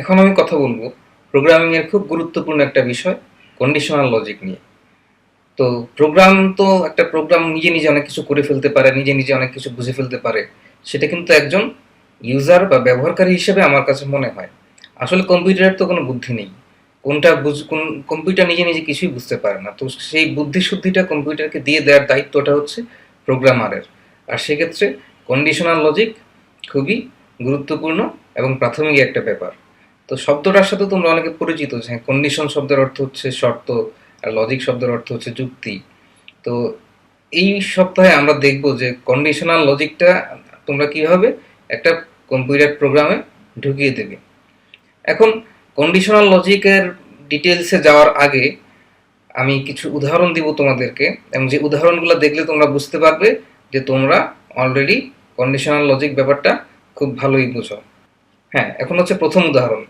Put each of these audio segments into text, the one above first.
এখন আমি কথা বলবো প্রোগ্রামিং এর খুব গুরুত্বপূর্ণ একটা বিষয়, কন্ডিশনাল লজিক নিয়ে। তো একটা প্রোগ্রাম নিজে নিজে অনেক কিছু করে ফেলতে পারে, নিজে নিজে অনেক কিছু বুঝে ফেলতে পারে। সেটা কিন্তু একজন ইউজার বা ব্যবহারকারী হিসেবে আমার কাছে মনে হয়। আসলে কম্পিউটারের তো কোনো বুদ্ধি নেই। কোন কম্পিউটার নিজে নিজে কিছুই বুঝতে পারে না। তো সেই বুদ্ধি শুদ্ধিটা কম্পিউটারকে দিয়ে দেওয়ার দায়িত্বটা হচ্ছে প্রোগ্রামারের। আর সেক্ষেত্রে কন্ডিশনাল লজিক খুবই গুরুত্বপূর্ণ এবং প্রাথমিক একটা ব্যাপার। তো শব্দটার সাথে তোমরা অনেকে পরিচিত যে কন্ডিশন শব্দের অর্থ হচ্ছে শর্ত, আর লজিক শব্দের অর্থ হচ্ছে যুক্তি। তো এই সপ্তাহে আমরা দেখব যে কন্ডিশনাল লজিকটা তোমরা কিভাবে একটা কম্পিউটার প্রোগ্রামে ঢুকিয়ে দেবে। এখন কন্ডিশনাল লজিকের ডিটেলসে যাওয়ার আগে আমি কিছু উদাহরণ দিব তোমাদেরকে, এবং যে উদাহরণগুলো দেখলে তোমরা বুঝতে পারবে যে তোমরা অলরেডি কন্ডিশনাল লজিক ব্যাপারটা খুব ভালোই বুঝো। হ্যাঁ, এখন হচ্ছে প্রথম উদাহরণ।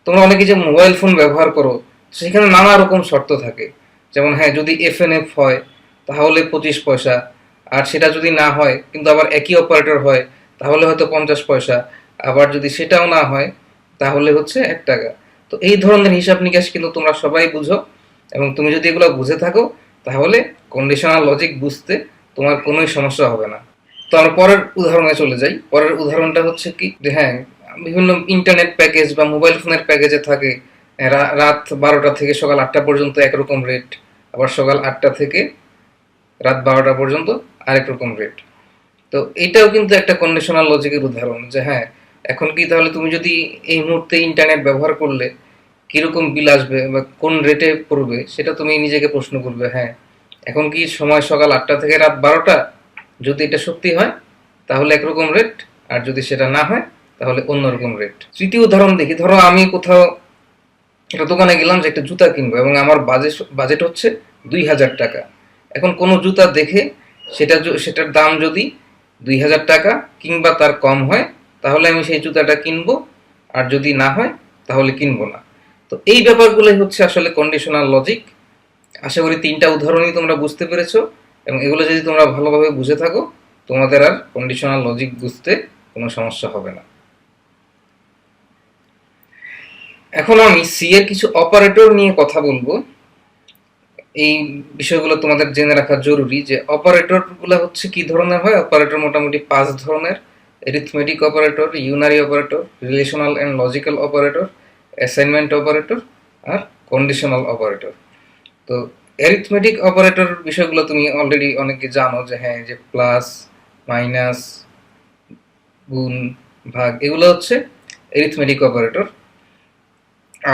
তোমরা অনেকে যে মোবাইল ফোন ব্যবহার করো, সেখানে নানা রকম শর্ত থাকে। যেমন হ্যাঁ, যদি এফএনএফ হয় তাহলে 25 পয়সা, আর সেটা যদি না হয় কিন্তু আবার একই অপারেটর হয় তাহলে হয়তো 50 পয়সা, আবার যদি সেটাও না হয় তাহলে হচ্ছে 1 টাকা। তো এই ধরনের হিসাব নিকাশ কিন্তু তোমরা সবাই বুঝো, এবং তুমি যদি এগুলো বুঝে থাকো তাহলে কন্ডিশনাল লজিক বুঝতে তোমার কোনোই সমস্যা হবে না। তো আমরা পরের উদাহরণে চলে যাই। পরের উদাহরণটা হচ্ছে কি যে হ্যাঁ, বিভিন্ন ইন্টারনেট প্যাকেজ বা মোবাইল ফোনের প্যাকেজে থাকে রাত 12টা থেকে সকাল 8টা পর্যন্ত একরকম রেট, আবার সকাল 8টা থেকে রাত 12টা পর্যন্ত আরেক রকম রেট। তো এটাও কিন্তু একটা কন্ডিশনাল লজিকের উদাহরণ যে হ্যাঁ, এখন কি তাহলে তুমি যদি এই মুহূর্তে ইন্টারনেট ব্যবহার করলে কিরকম বিল আসবে বা কোন রেটে পড়বে, সেটা তুমি নিজেকে প্রশ্ন করবে। হ্যাঁ, এখন কি সময় সকাল 8টা থেকে রাত 12টা, যদি এটা সত্যি হয় তাহলে একরকম রেট, আর যদি সেটা না হয় তাহলে অন্যরকম রেট। তৃতীয় উদাহরণ দেখি। ধরো আমি কোথাও একটা দোকানে গেলাম যে একটা জুতা কিনবো, এবং আমার বাজেট হচ্ছে 2000 টাকা। এখন কোনো জুতা দেখে সেটার দাম যদি 2000 টাকা কিংবা তার কম হয় তাহলে আমি সেই জুতাটা কিনবো, আর যদি না হয় তাহলে কিনবো না। তো এই ব্যাপারগুলোই হচ্ছে আসলে কন্ডিশনাল লজিক। আশা করি 3টা উদাহরণই তোমরা বুঝতে পেরেছো, এবং এগুলো যদি তোমরা ভালোভাবে বুঝে থাকো তোমাদের আর কন্ডিশনাল লজিক বুঝতে কোনো সমস্যা হবে না। এখন আমি সি এর কিছু অপারেটর নিয়ে কথা বলবো। এই বিষয়গুলো তোমাদের জেনে রাখা জরুরি যে অপারেটর গুলো হচ্ছে কি ধরনের হয়। অপারেটর মোটামুটি 5 ধরনের: arithmetic operator, unary operator, relational and logical operator, assignment operator, আর কন্ডিশনাল অপারেটর। তো অ্যারিথমেটিক অপারেটর বিষয়গুলো তুমি অলরেডি অনেকে জানো যে হ্যাঁ, যে প্লাস, মাইনাস, গুণ, ভাগ, এগুলো হচ্ছে অ্যারিথমেটিক অপারেটর।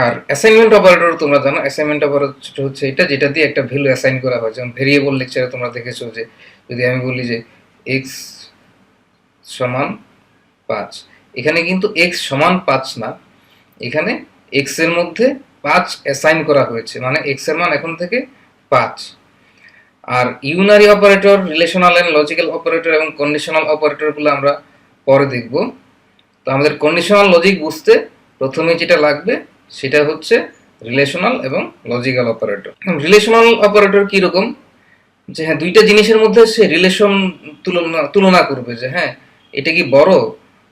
আর অ্যাসাইনমেন্ট অপারেটর তোমরা জানো। অ্যাসাইনমেন্ট অপারেটর হচ্ছে এটা যেটা দিয়ে একটা ভ্যালু অ্যাসাইন করা হয়। যেমন ভেরিয়েবল লেকচারে তোমরা দেখেছো যে যদি আমি বলি যে এক্স সমান 5, এখানে কিন্তু এক্স সমান 5 না, এখানে এক্স এর মধ্যে 5 অ্যাসাইন করা হয়েছে, মানে এক্স এর মান এখন থেকে 5। আর unary operator, relational and logical operator এবং কন্ডিশনাল অপারেটরগুলো আমরা পরে দেখব। তো আমাদের কন্ডিশনাল লজিক বুঝতে প্রথমে যেটা লাগবে সেটা হচ্ছে রিলেশনাল এবং লজিক্যাল অপারেটর। রিলেশনাল অপারেটর কিরকম, যে হ্যাঁ, দুইটা জিনিসের মধ্যে সে রিলেশন তুলনা করবে যে হ্যাঁ, এটা কি বড়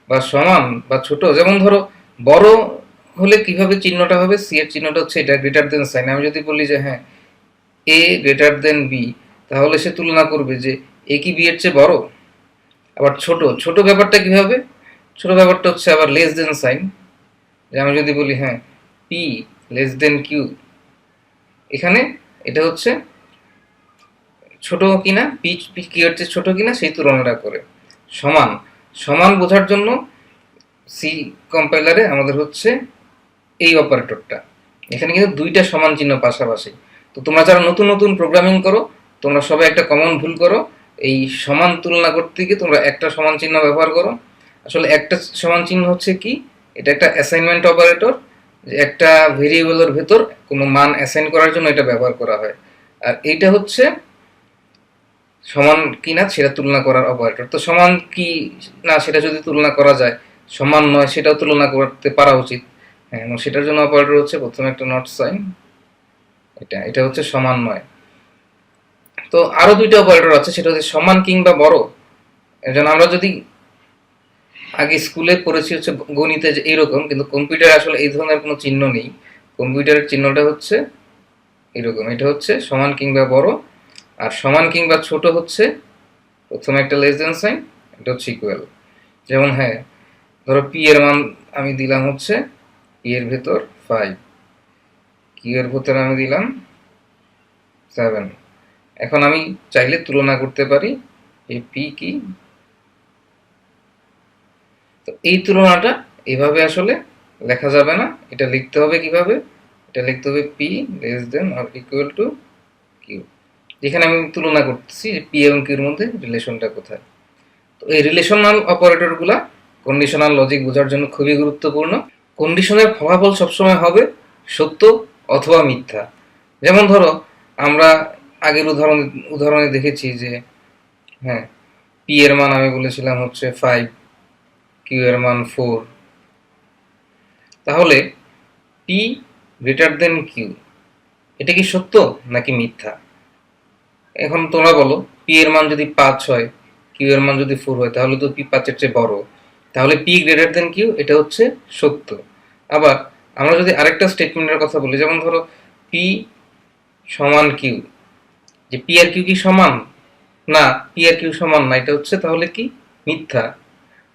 বা সমান বা ছোট। যেমন ধরো, বড় হলে কিভাবে চিহ্নটা হবে, সি এর চিহ্নটা হচ্ছে এটা, গ্রেটার দেন সাইন। আমি যদি বলি যে হ্যাঁ, এ গ্রেটার দেন বি, তাহলে সে তুলনা করবে যে এ কি বি এর চেয়ে বড়। আবার ছোট ছোট ব্যাপারটা কি হবে, ছোট ব্যাপারটা হচ্ছে আবার লেস দেন সাইন। যে আমি যদি বলি হ্যাঁ, পি লেস দেন কিউ, এখানে এটা হচ্ছে ছোট কিনা, পি পি কি হচ্ছে ছোট কিনা সেই তুলনাটা করে। সমান, সমান বোঝার জন্য সি কম্পাইলারে আমাদের হচ্ছে এই অপারেটরটা। এখানে কিন্তু দুইটা সমান চিহ্ন পাশাপাশি। তো তোমরা যারা নতুন নতুন প্রোগ্রামিং করো, তোমরা সবাই একটা কমন ভুল করো। এই সমান তুলনা করতে গিয়ে তোমরা একটা সমান চিহ্ন ব্যবহার করো। আসলে একটা সমান চিহ্ন হচ্ছে কি, এটা একটা অ্যাসাইনমেন্ট অপারেটর, যে একটা ভেরিয়েবলের ভেতর কোনো মান অ্যাসাইন করার জন্য এটা ব্যবহার করা হয়। আর এইটা হচ্ছে সমান কি না সেটা তুলনা করার অপারেটর। তো সমান কি না সেটা যদি তুলনা করা যায়, সমান নয় সেটাও তুলনা করতে পারা উচিত। হ্যাঁ, এবং সেটার জন্য অপারেটর হচ্ছে প্রথমে একটা নট সাইন, এটা এটা হচ্ছে সমান নয়। তো আরো দুইটা অপারেটর আছে, সেটা হচ্ছে সমান কিংবা বড়। এর জন্য আমরা যদি আগে স্কুলে পড়েছি হচ্ছে গণিতে যে এইরকম, কিন্তু কম্পিউটারে আসলে এই ধরনের কোনো চিহ্ন নেই। কম্পিউটারের চিহ্নটা হচ্ছে এরকম, এটা হচ্ছে সমান কিংবা বড়, আর সমান কিংবা ছোট হচ্ছে প্রথমে একটা লেস দেন সাইন, এটা হচ্ছে ইকুয়াল। যেমন হ্যাঁ, ধরো পি এর মান আমি দিলাম হচ্ছে পি এর ভেতর 5, কিউ এর ভেতর আমি দিলাম 7। এখন আমি চাইলে তুলনা করতে পারি এই পি কি। তো এই তুলনাটা এভাবে আসলে লেখা যাবে না, এটা লিখতে হবে কিভাবে, এটা লিখতে হবে P less than or equal to Q, যেখানে আমি তুলনা করতেছি যে পি এবং কিউর মধ্যে রিলেশনটা কোথায়। তো এই রিলেশনাল অপারেটরগুলা কন্ডিশনাল লজিক বোঝার জন্য খুবই গুরুত্বপূর্ণ। কন্ডিশনের ফলাফল সবসময় হবে সত্য অথবা মিথ্যা। যেমন ধরো আমরা আগের উদাহরণে দেখেছি যে হ্যাঁ, পি এর মান আমি বলেছিলাম হচ্ছে 5, কিউ এর মান 4। তাহলে পি গ্রেটার দেন কিউ, এটা কি সত্য নাকি মিথ্যা? এখন তোমরা বলো, পি এর মান যদি 5 হয়, কিউ এর মান যদি 4 হয়, তাহলে তো পি 5-এর চেয়ে বড়, তাহলে পি গ্রেটার দেন কিউ, এটা হচ্ছে সত্য। আবার আমরা যদি আরেকটা স্টেটমেন্টের কথা বলি, যেমন ধরো পি সমান কিউ, যে পি আর কিউ কি সমান? না, পি আর কিউ সমান না, এটা হচ্ছে তাহলে কি মিথ্যা।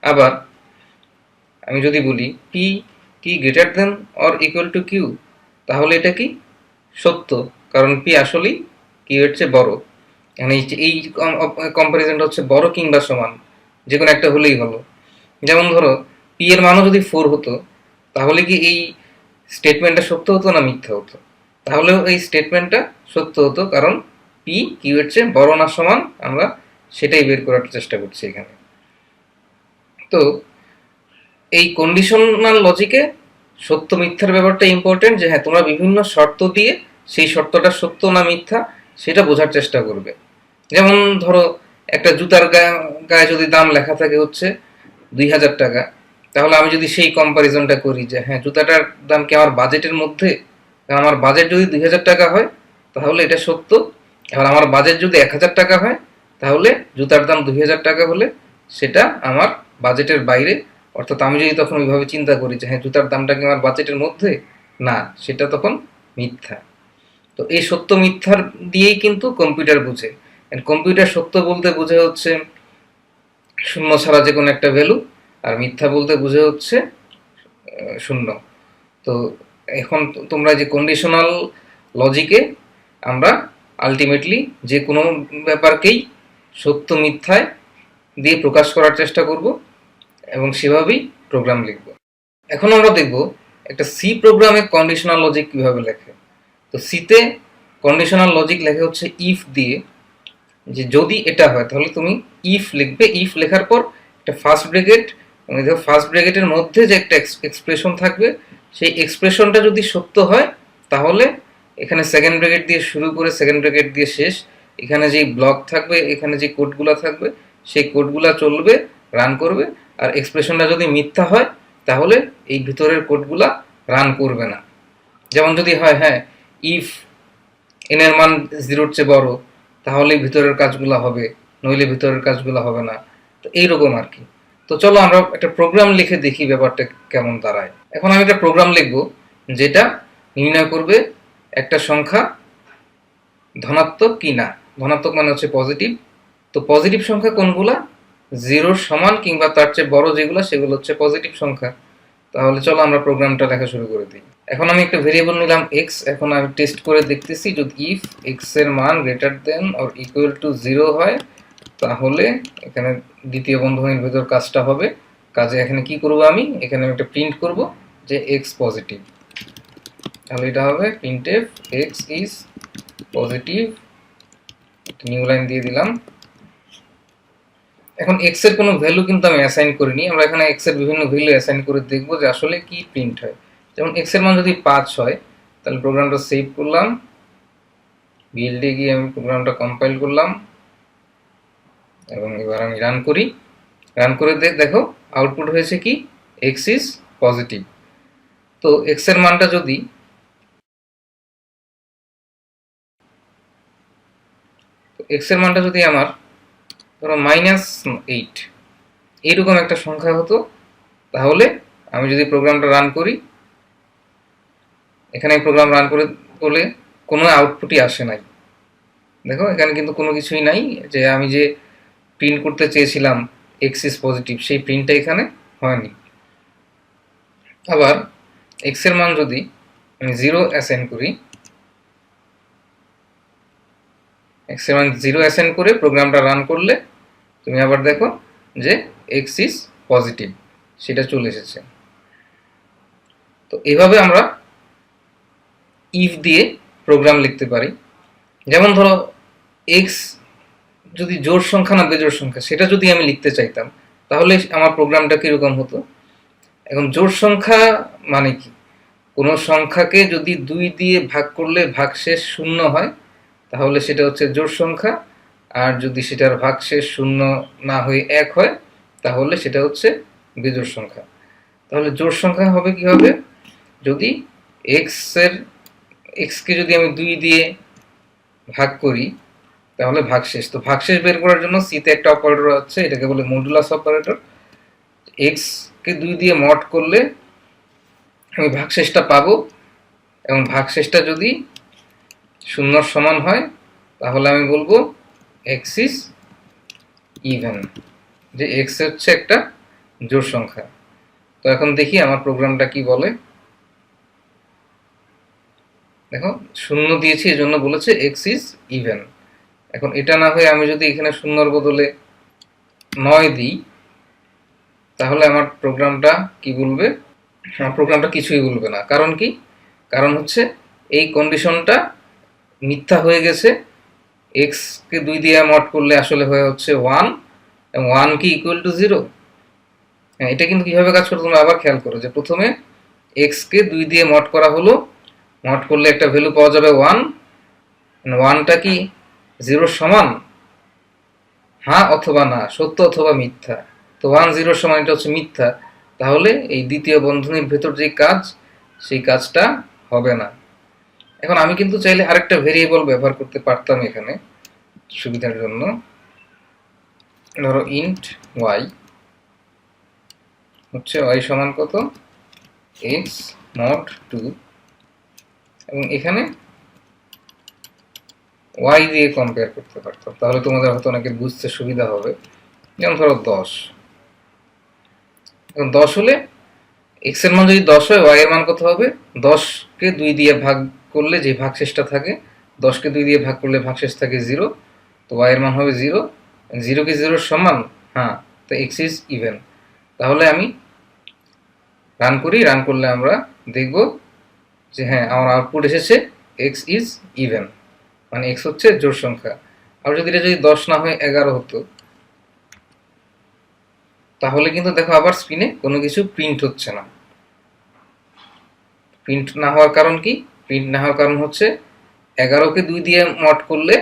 আবার আমি যদি বলি পি কি greater than or equal to Q, তাহলে এটা কি সত্য, কারণ পি আসলেই কিউ এর চেয়ে বড়। মানে এই কম্পারিজনটা হচ্ছে বড় কিংবা সমান, যে কোনো একটা হলেই হলো। যেমন ধরো পি এর মানও যদি 4 হতো, তাহলে কি এই স্টেটমেন্টটা সত্য হতো না মিথ্যা হতো? তাহলেও এই স্টেটমেন্টটা সত্য হতো, কারণ পি কিউ এর চেয়ে বড় না সমান, আমরা সেটাই বের করার চেষ্টা করছি এখানে। তো এই কন্ডিশনাল লজিকে সত্য মিথ্যার ব্যাপারটা ইম্পর্টেন্ট, যে হ্যাঁ তোমরা বিভিন্ন শর্ত দিয়ে সেই শর্তটা সত্য না মিথ্যা সেটা বোঝার চেষ্টা করবে। যেমন ধরো একটা জুতার গায়ে যদি দাম লেখা থাকে হচ্ছে 2000 টাকা, তাহলে আমি যদি সেই কম্পারিজনটা করি যে হ্যাঁ জুতাটার দাম কি আমার বাজেটের মধ্যে, কারণ আমার বাজেট যদি 2000 টাকা হয় তাহলে এটা সত্য। এবার আমার বাজেট যদি 1000 টাকা হয়, তাহলে জুতার দাম 2000 টাকা হলে সেটা আমার বাজেটের বাইরে। অর্থাৎ আমি যদি তখন ওইভাবে চিন্তা করি যে হ্যাঁ জুতার দামটা কি আমার বাজেটের মধ্যে, না, সেটা তখন মিথ্যা। তো এই সত্য মিথ্যার দিয়েই কিন্তু কম্পিউটার বুঝে। কম্পিউটার সত্য বলতে বুঝে হচ্ছে শূন্য ছাড়া যে কোনো একটা ভ্যালু, আর মিথ্যা বলতে বুঝে হচ্ছে শূন্য। তো এখন তোমরা যে কন্ডিশনাল লজিকে আমরা আলটিমেটলি যে কোনো ব্যাপারকেই সত্য মিথ্যায় দিয়ে প্রকাশ করার চেষ্টা করব এবং সেভাবেই প্রোগ্রাম লিখব। এখন আমরা দেখব একটা সি প্রোগ্রামে কন্ডিশনাল লজিক কিভাবে লেখে। তো সিতে কন্ডিশনাল লজিক লেখে হচ্ছে ইফ দিয়ে, যে যদি এটা হয় তাহলে তুমি ইফ লিখবে। ইফ লেখার পর একটা ফার্স্ট ব্র্যাকেট, মানে দেখো ফার্স্ট ব্র্যাকেটের মধ্যে যে একটা এক্সপ্রেশন থাকবে, সেই এক্সপ্রেশনটা যদি সত্য হয় তাহলে এখানে সেকেন্ড ব্র্যাকেট দিয়ে শুরু করে সেকেন্ড ব্র্যাকেট দিয়ে শেষ, এখানে যেই ব্লক থাকবে, এখানে যে কোডগুলো থাকবে সেই কোডগুলো চলবে, রান করবে। আর এক্সপ্রেশনটা যদি মিথ্যা হয় তাহলে এই ভিতরের কোডগুলা রান করবে না। যেমন যদি হয় হ্যাঁ ইফ এন এর মান 0-র চেয়ে বড়, তাহলে ভিতরের কাজগুলো হবে, নইলে ভিতরের কাজগুলো হবে না। তো এইরকম আর কি। তো চলো আমরা একটা প্রোগ্রাম লিখে দেখি ব্যাপারটা কেমন দাঁড়ায়। এখন আমি একটা প্রোগ্রাম লিখবো যেটা নির্ণয় করবে একটা সংখ্যা ধনাত্মক কি না। ধনাত্মক মানে হচ্ছে পজিটিভ। তো পজিটিভ সংখ্যা কোনগুলা? 0-র সমান কিংবা তার চেয়ে বড় যেগুলো সেগুলো হচ্ছে পজিটিভ সংখ্যা। তাহলে চলো আমরা প্রোগ্রামটা লেখা শুরু করে দিই। এখন আমি একটা ভেরিয়েবল নিলাম এক্স। এখন আমি টেস্ট করে দেখতেছি যদি ইফ এক্স এর মান greater than or equal two 0 হয়, তাহলে এখানে দ্বিতীয় বন্ধনীর ভেতর কাজটা হবে। কাজে এখানে কি করব, আমি এখানে একটা প্রিন্ট করব যে এক্স পজিটিভ। তাহলে এটা হবে printf x is positive, new line দিয়ে দিলাম। এখন এক্স এর কোনো ভ্যালু কিন্তু আমি অ্যাসাইন করিনি, আমরা এখানে এক্স এর বিভিন্ন ভ্যালু অ্যাসাইন করে দেখব যে আসলে কি প্রিন্ট হয়। যেমন এক্স এর মান যদি 5 হয়, তাহলে প্রোগ্রামটা সেভ করলাম, বিল্ডে গিয়ে আমি প্রোগ্রামটা কম্পাইল করলাম এবং এবার আমি রান করি। রান করে দেখো আউটপুট হয়েছে কি এক্স ইজ পজিটিভ। তো এক্স এর মানটা যদি আমার ধরো -8, এইরকম একটা সংখ্যা হতো, তাহলে আমি যদি প্রোগ্রামটা রান করি, এখানে প্রোগ্রাম রান করলে কোনো আউটপুটই আসে নাই। দেখো এখানে কিন্তু কোনো কিছুই নাই, যে আমি যে প্রিন্ট করতে চেয়েছিলাম এক্স ইজ পজিটিভ, সেই প্রিন্টটা এখানে হয়নি। আবার এক্স এর মান যদি আমি 0 অ্যাসাইন করি, এক্স এর মান 0 অ্যাসাইন করে প্রোগ্রামটা রান করলে তুমি আবার দেখো যে এক্স ইজ পজিটিভ, সেটা চলে এসেছে। তো এভাবে আমরা ইফ দিয়ে প্রোগ্রাম লিখতে পারি। যেমন ধরো এক্স যদি জোড় সংখ্যা না বেজোড় সংখ্যা, সেটা যদি আমি লিখতে চাইতাম, তাহলে আমার প্রোগ্রামটা কিরকম হতো। এখন জোড় সংখ্যা মানে কি, কোনো সংখ্যাকে যদি 2 দিয়ে ভাগ করলে ভাগশেষ 0 হয়, তাহলে সেটা হচ্ছে জোড় সংখ্যা। আর যদি সেটার ভাগশেষ 0 না হয়ে 1 হয়, তাহলে সেটা হচ্ছে বিজোড় সংখ্যা। তাহলে জোড় সংখ্যা হবে কি হবে, যদি এক্সকে যদি আমি 2 দিয়ে ভাগ করি, তাহলে ভাগশেষ, তো ভাগশেষ বের করার জন্য সিতে একটা অপারেটর আছে, এটাকে বলে মডুলাস অপারেটর। এক্স কে 2 দিয়ে মড করলে আমি ভাগশেষটা পাবো, এবং ভাগশেষটা যদি 0 সমান হয়, তাহলে আমি বলবো এক্স ইজ ইভেন, যে এক্স হচ্ছে একটা জোড় সংখ্যা। তো এখন দেখি আমার প্রোগ্রামটা কি বলে। দেখো 0 দিয়েছি, এজন্য বলেছে এক্স ইজ ইভেন। এখন এটা না হয়ে আমি যদি এখানে 0-র বদলে 9 দিই, তাহলে আমার প্রোগ্রামটা কি বলবে, আমার প্রোগ্রামটা কিছুই বলবে না। কারণ কি, কারণ হচ্ছে এই কন্ডিশনটা মিথ্যা হয়ে গেছে। এক্স কে 2 দিয়ে মড করলে আসলে হয়ে হচ্ছে 1, এবং 1 কি ইকুয়াল টু 0। এটা কিন্তু কিভাবে কাজ করে তোমরা আবার খেয়াল করো, যে প্রথমে এক্স কে 2 দিয়ে মড করা হলো, মড করলে একটা ভ্যালু পাওয়া যাবে 1, 1টা কি 0 সমান, হ্যাঁ অথবা না, সত্য অথবা মিথ্যা। তো 1 0 সমান, এটা হচ্ছে মিথ্যা, তাহলে এই দ্বিতীয় বন্ধনীর ভেতর যে কাজ, সেই কাজটা হবে না। এখন আমি কিন্তু চাইলে আরেকটা ভেরিয়েবল ব্যবহার করতে পারতাম এখানে সুবিধার জন্য। ধরো ইন্ট ওয়াই হচ্ছে ওয়াই সমান কত, এক্স মড 2, এবং এখানে ওয়াই দিয়ে কম্পেয়ার করতে পারতাম, তাহলে তোমাদের হয়তো অনেকের বুঝতে সুবিধা হবে। যেমন ধরো 10, এখন 10 হলে এক্স এর মান যদি 10 হয়, ওয়াই এর মান কত হবে, 10কে 2 দিয়ে ভাগ করলে যে ভাগশেষটা থাকে, 10কে 2 দিয়ে ভাগ করলে ভাগশেষ থাকে 0, তো ওয়াই এর মান হবে 0। 0 কি 0 সমান, হ্যাঁ, তো এক্স ইজ ইভেন। তাহলে আমি রান করি, রান করলে আমরা দেখব যে হ্যাঁ আমার আউটপুট এসেছে এক্স ইজ ইভেন, মানে এক্স হচ্ছে জোড় সংখ্যা। আর যদি এটা যদি 10 না হয়ে 11 হতো, তাহলে কিন্তু দেখো আবার স্ক্রিনে কোনো কিছু প্রিন্ট হচ্ছে না। প্রিন্ট না হওয়ার কারণ কি, প্রিন্ট না হওয়ার কারণ হচ্ছে 11কে 2 দিয়ে মড করলে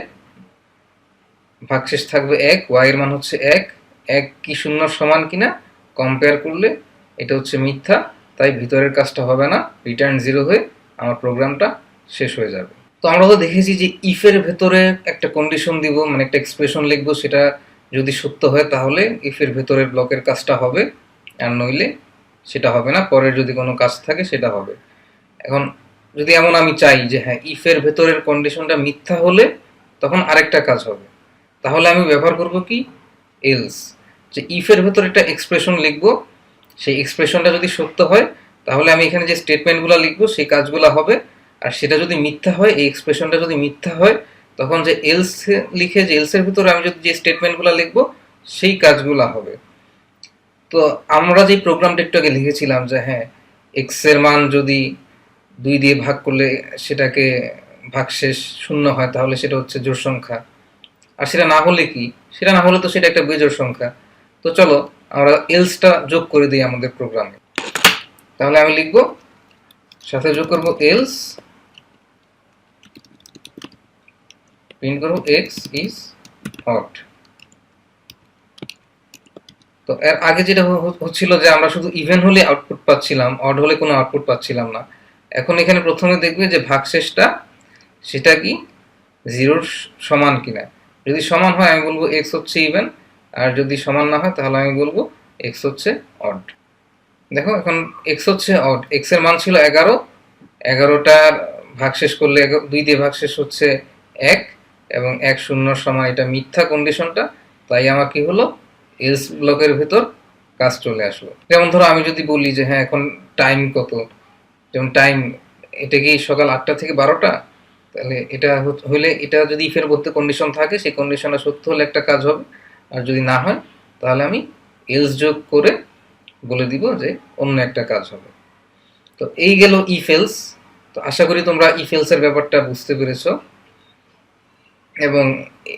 ভাগশেষ থাকবে 1, ওয়াই এর মান হচ্ছে 1, 1 কি 0 সমান কিনা কম্পেয়ার করলে এটা হচ্ছে মিথ্যা, তাই ভিতরের কাজটা হবে না, রিটার্ন 0 হয়ে আমার প্রোগ্রামটা শেষ হয়ে যাবে। তো আমরা তো দেখেছি যে ইফের ভেতরে একটা কন্ডিশন দিব, মানে একটা এক্সপ্রেশন লিখবো, সেটা যদি সত্য হয় তাহলে ইফের ভেতরের ব্লকের কাজটা হবে, আর নইলে সেটা হবে না, পরের যদি কোনো কাজ থাকে সেটা হবে। এখন যদি এমন আমি চাই যে হ্যাঁ ইফের ভেতরের কন্ডিশনটা মিথ্যা হলে তখন আরেকটা কাজ হবে, তাহলে আমি ব্যবহার করব কি, এলস। যে ইফের ভেতর একটা এক্সপ্রেশন লিখবো, সেই এক্সপ্রেশনটা যদি সত্য হয়, তাহলে আমি এখানে যে স্টেটমেন্টগুলো লিখবো সেই কাজগুলো হবে। আর সেটা যদি মিথ্যা হয়, এই এক্সপ্রেশনটা যদি মিথ্যা হয়, তখন যে এলস লিখে, যে এলসের ভিতরে আমি যদি যে স্টেটমেন্টগুলো লিখবো সেই কাজগুলো হবে। তো আমরা যে প্রোগ্রামটা একটু আগে লিখেছিলাম যে হ্যাঁ এক্স এর মান যদি 2 দিয়ে ভাগ করলে সেটাকে ভাগশেষ 0 হয়, তাহলে সেটা হচ্ছে জোড় সংখ্যা। আর সেটা না হলে কি, সেটা না হলে তো সেটা একটা বেজোড় সংখ্যা। তো চলো আমরা এলসটা যোগ করে দিই আমাদের প্রোগ্রামে। তাহলে আমি লিখব, সাথে যোগ করব এলস, প্রিন্ট করব এক্স ইজ অড। তো এর আগে যেটা হচ্ছিল যে আমরা শুধু ইভেন হলে আউটপুট পাচ্ছিলাম, অড হলে কোনো আউটপুট পাচ্ছিলাম না। এখন এখানে প্রথমে দেখবে যে ভাগশেষটা সেটা কি 0 সমান কিনা। যদি সমান হয় আমি বলবো এক্স হচ্ছে ইভেন, আর যদি সমান না হয় তাহলে আমি বলবো এক্স হচ্ছে অড। দেখো এখন এক্স হচ্ছে অড, এক্স এর মান ছিল 11, 11টার ভাগশেষ করলে 2 দিয়ে ভাগশেষ হচ্ছে 1, এবং 1 0 সমান এটা মিথ্যা কন্ডিশনটা, তাই আমার কি হলো এলস ব্লকের ভেতর কাজ চলে আসলো। যেমন ধরো আমি যদি বলি যে হ্যাঁ এখন টাইম কত, যেমন টাইম এটা কি সকাল 8টা থেকে 12টা, তাহলে এটা হলে এটা যদি ইফের মধ্যে কন্ডিশন থাকে সেই কন্ডিশনটা সত্য হলে একটা কাজ হবে, আর যদি না হয় তাহলে আমি এলস যোগ করে বলে দিব যে অন্য একটা কাজ হবে। তো এই গেল ইফ এলস। তো আশা করি তোমরা ইফ এলস এর ব্যাপারটা বুঝতে পেরেছো, এবং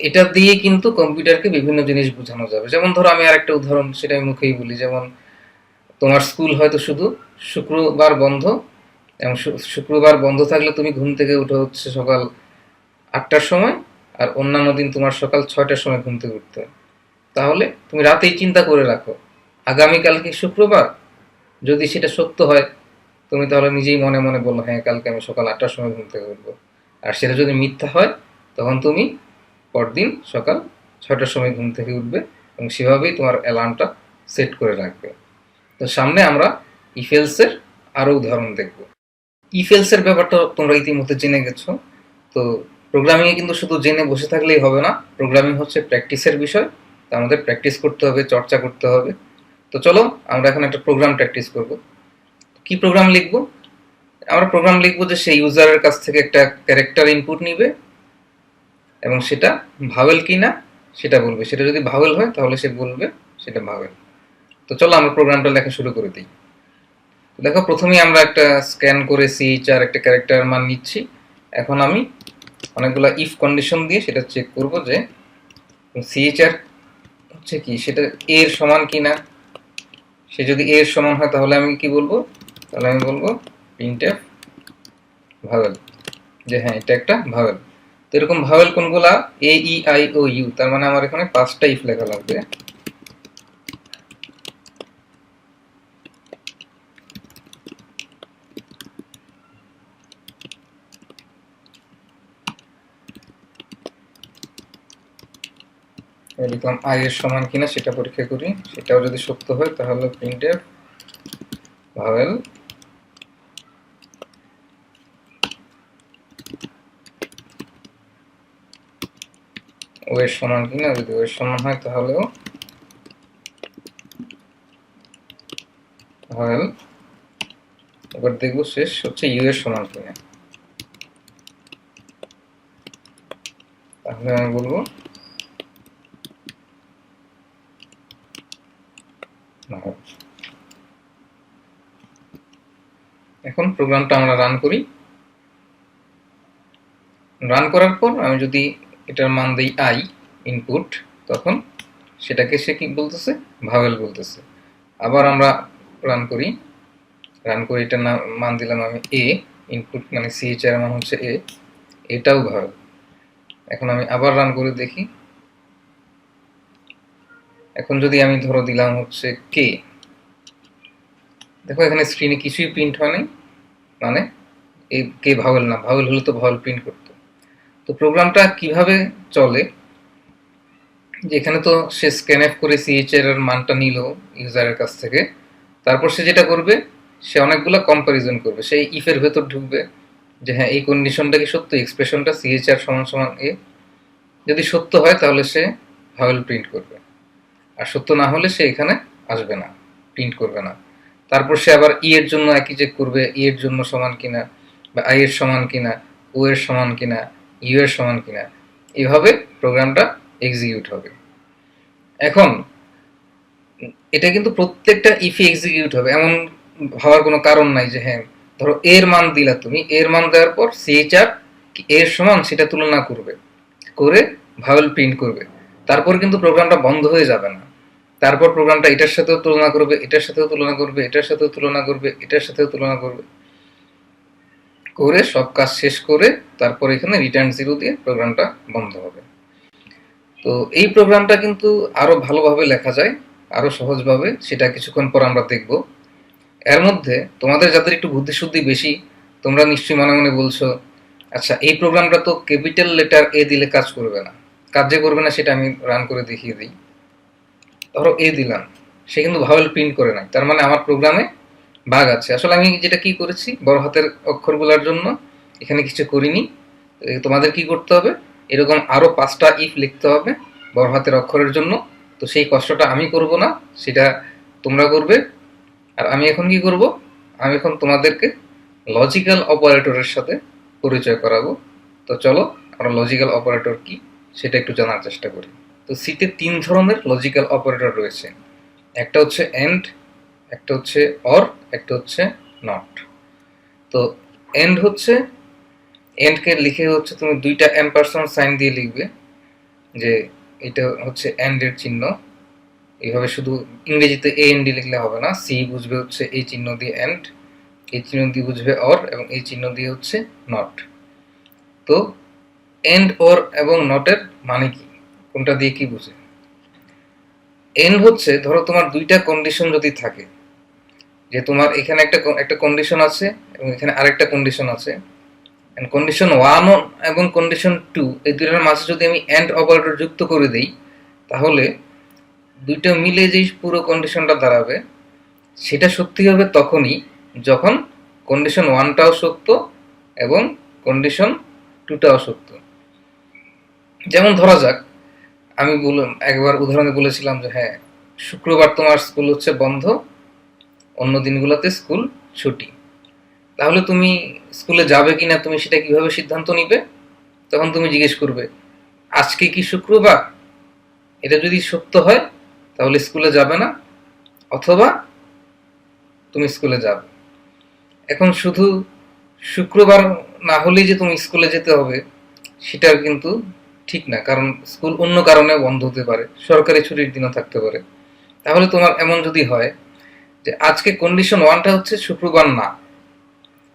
এটা দিয়ে কিন্তু কম্পিউটারকে বিভিন্ন জিনিস বোঝানো যাবে। যেমন ধরো আমি আরেকটা উদাহরণ, সেটা আমি মুখেই বলি, যেমন তোমার স্কুল হয়তো শুধু শুক্রবার বন্ধ, এবং শুক্রবার বন্ধ থাকলে তুমি ঘুম থেকে উঠে হচ্ছে সকাল 8টার সময়, আর অন্যান্য দিন তোমার সকাল 6টার সময় ঘুম থেকে উঠতে হয়। তাহলে তুমি রাতেই চিন্তা করে রাখো আগামীকাল কি শুক্রবার, যদি সেটা সত্য হয় তুমি তাহলে নিজেই মনে মনে বললো হ্যাঁ কালকে আমি সকাল 8টার সময় ঘুম থেকে উঠবো। আর সেটা যদি মিথ্যা হয় তখন তুমি পরদিন সকাল 6টার সময় ঘুম থেকে উঠবে, এবং সেভাবেই তোমার অ্যালার্মটা সেট করে রাখবে। তো সামনে আমরা ইফেলসের আরও উদাহরণ দেখব। ইফেলসের ব্যাপারটা তোমরা ইতিমধ্যে জেনে গেছো। তো প্রোগ্রামিংয়ে কিন্তু শুধু জেনে বসে থাকলেই হবে না, প্রোগ্রামিং হচ্ছে প্র্যাকটিসের বিষয়। তো আমাদের প্র্যাকটিস করতে হবে, চর্চা করতে হবে। তো চলো আমরা এখন একটা প্রোগ্রাম প্র্যাকটিস করব। কি প্রোগ্রাম লিখব? আমরা প্রোগ্রাম লিখব যে সেই ইউজারের কাছ থেকে একটা ক্যারেক্টার ইনপুট নিবে, এবং সেটা ভাওয়েল কি না সেটা বলবে। সেটা যদি ভাওয়েল হয় তাহলে সে বলবে সেটা ভাওয়েল। তো চলো আমরা প্রোগ্রামটা লেখা শুরু করে দিই। দেখো প্রথমেই আমরা একটা স্ক্যান করে সিএইচআর একটা ক্যারেক্টার মান নিচ্ছি। এখন আমি অনেকগুলো ইফ কন্ডিশন দিয়ে সেটা চেক করব যে সিএইচআর হচ্ছে কি, সেটা এর সমান কি না। সে যদি এর সমান হয় তাহলে আমি কি বলবো, তাহলে আমি বলবো প্রিন্টএফ ভাওয়েল, যে হ্যাঁ এটা একটা ভাওয়েল। তো এরকম ভাওয়েল কোনগুলা, এ ই আই ও ইউ, তার মানে আমার এখানে 5টা ইফ লেখা লাগবে। লিখলাম আই এর সমান কিনা সেটা পরীক্ষা করি, সেটাও যদি সত্য হয় তাহলে প্রিন্টএফ ভাওয়েল। ও এর সমান কিনা, যদি ও এর সমান হয় তাহলেও ভাওয়েল। এবার দেখবো শেষ হচ্ছে ইউ এর সমান কিনা, তাহলে আমি বলবো ভাওয়েল। এখন প্রোগ্রামটা আমরা রান করি। রান করার পর আমি যদি এটার মান দিই আই ইনপুট, তখন সেটাকে সে কি বলতেছে, ভাওয়েল বলতেছে। আবার আমরা রান করি, রান করে এটার মান দিলাম আমি এ ইনপুট, মানে সিএইচআর মান হচ্ছে এ, এটাও ভাওয়েল। এখন আমি আবার রান করে দেখি। এখন যদি আমি ধরো দিলাম হচ্ছে কে, দেখো এখানে স্ক্রিনে কিছুই প্রিন্ট হয় নাই, মানে এই কে ভাওয়েল না, ভাওয়েল হলে তো ভাওয়েল প্রিন্ট করতো। তো প্রোগ্রামটা কিভাবে চলে, যে এখানে তো সে স্ক্যানএফ করে সিএইচআর এর মানটা নিল ইউজারের কাছ থেকে, তারপর সে যেটা করবে সে অনেকগুলো কম্পারিজন করবে। সেই ইফের ভেতর ঢুকবে যে হ্যাঁ এই কন্ডিশনটা কি সত্য, এক্সপ্রেশনটা সিএইচআর সমান সমান এ, যদি সত্য হয় তাহলে সে ভাওয়েল প্রিন্ট করবে, আর সত্য না হলে সে এখানে আসবে না, প্রিন্ট করবে না। তারপর সে আবার ই এর জন্য একই চেক করবে, ই এর জন্য সমান কিনা, বা আই এর সমান কিনা, ও এর সমান কিনা, ইউ এর সমান কিনা, এইভাবে প্রোগ্রামটা এক্সিকিউট হবে। এখন এটা কিন্তু প্রত্যেকটা ইফে এক্সিকিউট হবে এমন ভাবার কোনো কারণ নাই যে হ্যাঁ ধরো এর মান দিলা, তুমি এর মান দেওয়ার পর সিএইচআর এর সমান সেটা তুলনা করবে, করে ভাওয়েল প্রিন্ট করবে। তারপর কিন্তু প্রোগ্রামটা বন্ধ হয়ে যাবে না, তারপর প্রোগ্রামটা এটার সাথেও তুলনা করবে, এটার সাথেও তুলনা করবে, এটার সাথেও তুলনা করবে, এটার সাথেও তুলনা করবে, করে সব কাজ শেষ করে তারপর এখানে রিটার্ন 0 দিয়ে প্রোগ্রামটা বন্ধ হবে। তো এই প্রোগ্রামটা কিন্তু আরো ভালোভাবে লেখা যায়, আরো সহজভাবে, সেটা কিছুক্ষণ পর আমরা দেখব। এর মধ্যে তোমাদের যাদের একটু বুদ্ধিশুদ্ধি বেশি, তোমরা নিশ্চয়ই মনে মনে বলছো আচ্ছা এই প্রোগ্রামটা তো ক্যাপিটাল লেটার এ দিলে কাজ করবে না। কাজ যে করবে না সেটা আমি রান করে দেখিয়ে দিই। ধরো এ দিলাম, সে কিন্তু ভাওয়েল প্রিন্ট করে নাই, তার মানে আমার প্রোগ্রামে বাগ আছে। আসলে আমি যেটা কি করেছি, বড় হাতের অক্ষরগুলোর জন্য এখানে কিছু করিনি। তোমাদের কি করতে হবে, এরকম আরো 5টা ইফ লিখতে হবে বড় হাতের অক্ষরের জন্য। তো সেই কষ্টটা আমি করব না, সেটা তোমরা করবে। আর আমি এখন কি করব, আমি এখন তোমাদেরকে লজিক্যাল অপারেটরের সাথে পরিচয় করাবো। তো চলো আমরা লজিক্যাল অপারেটর কি সেটা একটু জানার চেষ্টা করি। তো সিতে 3 ধরনের লজিক্যাল অপারেটর রয়েছে। একটা হচ্ছে এন্ড, একটা হচ্ছে অর, একটা হচ্ছে নট। তো এন্ড হচ্ছে, এন্ডকে লিখে হচ্ছে তুমি 2টা এম্পারসেন্ট সাইন দিয়ে লিখবে, যে এটা হচ্ছে এন্ড এর চিহ্ন। এইভাবে শুধু ইংরেজিতে এ এন ডি লিখলে হবে না, সি বুঝবে হচ্ছে এই চিহ্ন দিয়ে এন্ড, এই চিহ্ন দিয়ে বুঝবে অর, এবং এই চিহ্ন দিয়ে হচ্ছে নট। তো এন্ড, অর এবং নটের মানে কি, কোনটা দিয়ে কি বুঝে? এন্ড হচ্ছে, ধরো তোমার 2টা কন্ডিশন যদি থাকে, যে তোমার এখানে একটা কন্ডিশন আছে এবং এখানে আরেকটা কন্ডিশন আছে, কন্ডিশন 1 এবং কন্ডিশন 2 এই দুইটার মাঝে যদি আমি এন্ড অপারেটর যুক্ত করে দেই, তাহলে দুইটা মিলে যে পুরো কন্ডিশনটা দাঁড়াবে সেটা সত্যি হবে তখনই যখন কন্ডিশন 1টাও সত্য এবং কন্ডিশন 2টাও সত্য। যেমন ধরা যাক, আমি একবার উদাহরণে বলেছিলাম যে হ্যাঁ, শুক্রবার তোমার স্কুল হচ্ছে বন্ধ, অন্য দিনগুলোতে স্কুল ছুটি। তাহলে তুমি স্কুলে যাবে কিনা তুমি সেটা কিভাবে সিদ্ধান্ত নিবে? তখন তুমি জিজ্ঞেস করবে, আজকে কি শুক্রবার? এটা যদি সত্য হয় তাহলে স্কুলে যাবে না, অথবা তুমি স্কুলে যাবে। এখন শুধু শুক্রবার না হলেই যে তুমি স্কুলে যেতে হবে সেটা কিন্তু ঠিক না, কারণ স্কুল অন্য কারণে বন্ধ হতে পারে, সরকারি ছুটির দিনও থাকতে পারে। তাহলে তোমার এমন যদি হয় যে আজকে কন্ডিশন 1টা হচ্ছে শুক্রবার না,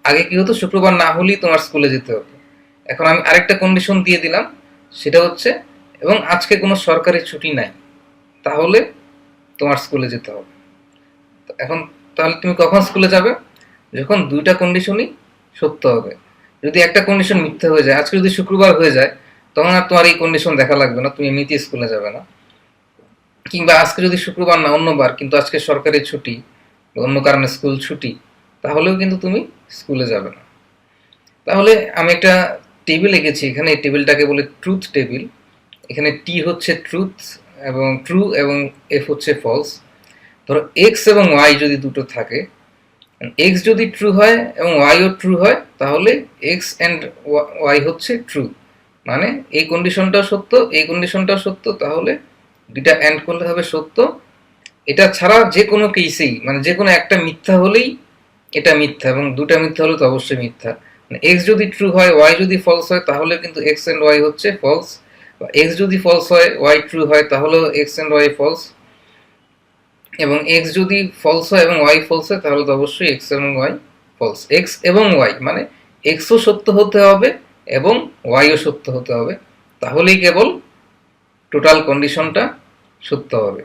আগে কি হতো, শুক্রবার না হলেই তোমার স্কুলে যেতে হবে। এখন আমি আরেকটা কন্ডিশন দিয়ে দিলাম, সেটা হচ্ছে এবং আজকে কোনো সরকারি ছুটি নাই, তাহলে তোমার স্কুলে যেতে হবে। এখন তাহলে তুমি কখন স্কুলে যাবে? যখন 2টা কন্ডিশনই সত্য হবে। যদি একটা কন্ডিশন মিথ্যা হয়ে যায়, আজকে যদি শুক্রবার হয়ে যায়, তখন আর তোমার এই কন্ডিশন দেখা লাগবে না, তুমি এমনিতেই স্কুলে যাবে না। কিংবা আজকে যদি শুক্রবার না অন্যবার, কিন্তু আজকে সরকারি ছুটি, অন্য কারণে স্কুল ছুটি, তাহলেও কিন্তু তুমি স্কুলে যাবে না। তাহলে আমি একটা টেবিল এঁকেছি এখানে, এই টেবিলটাকে বলে ট্রুথ টেবিল। এখানে টি হচ্ছে ট্রুথ এবং ট্রু, এবং এফ হচ্ছে ফলস। ধরো এক্স এবং ওয়াই যদি দুটো থাকে, এক্স যদি ট্রু হয় এবং ওয়াইও ট্রু হয়, তাহলে এক্স অ্যান্ড ওয়াই হচ্ছে ট্রু, মানে এই কন্ডিশনটাও সত্য, এই কন্ডিশনটাও সত্য, তাহলে দুইটা অ্যান্ড করলে হবে সত্য। এটা ছাড়া যে কোনো কেসেই, মানে যে কোনো একটা মিথ্যা হলেই এটা মিথ্যা, এবং 2টা মিথ্যা হলে তো অবশ্যই মিথ্যা। এক্স যদি ট্রু হয়, ওয়াই যদি ফলস হয়, তাহলে কিন্তু এক্স অ্যান্ড ওয়াই হচ্ছে ফলস। বা এক্স যদি ফলস হয়, ওয়াই ট্রু হয়, তাহলেও এক্স অ্যান্ড ওয়াই ফলস। এবং এক্স যদি ফলস হয় এবং ওয়াই ফলস হয়, তাহলে তো অবশ্যই এক্স এবং ওয়াই ফলস। এক্স এবং ওয়াই মানে এক্সও সত্য হতে হবে এবং ওয়াইও সত্য হতে হবে, তাহলেই কেবল টোটাল কন্ডিশনটা সত্য হবে।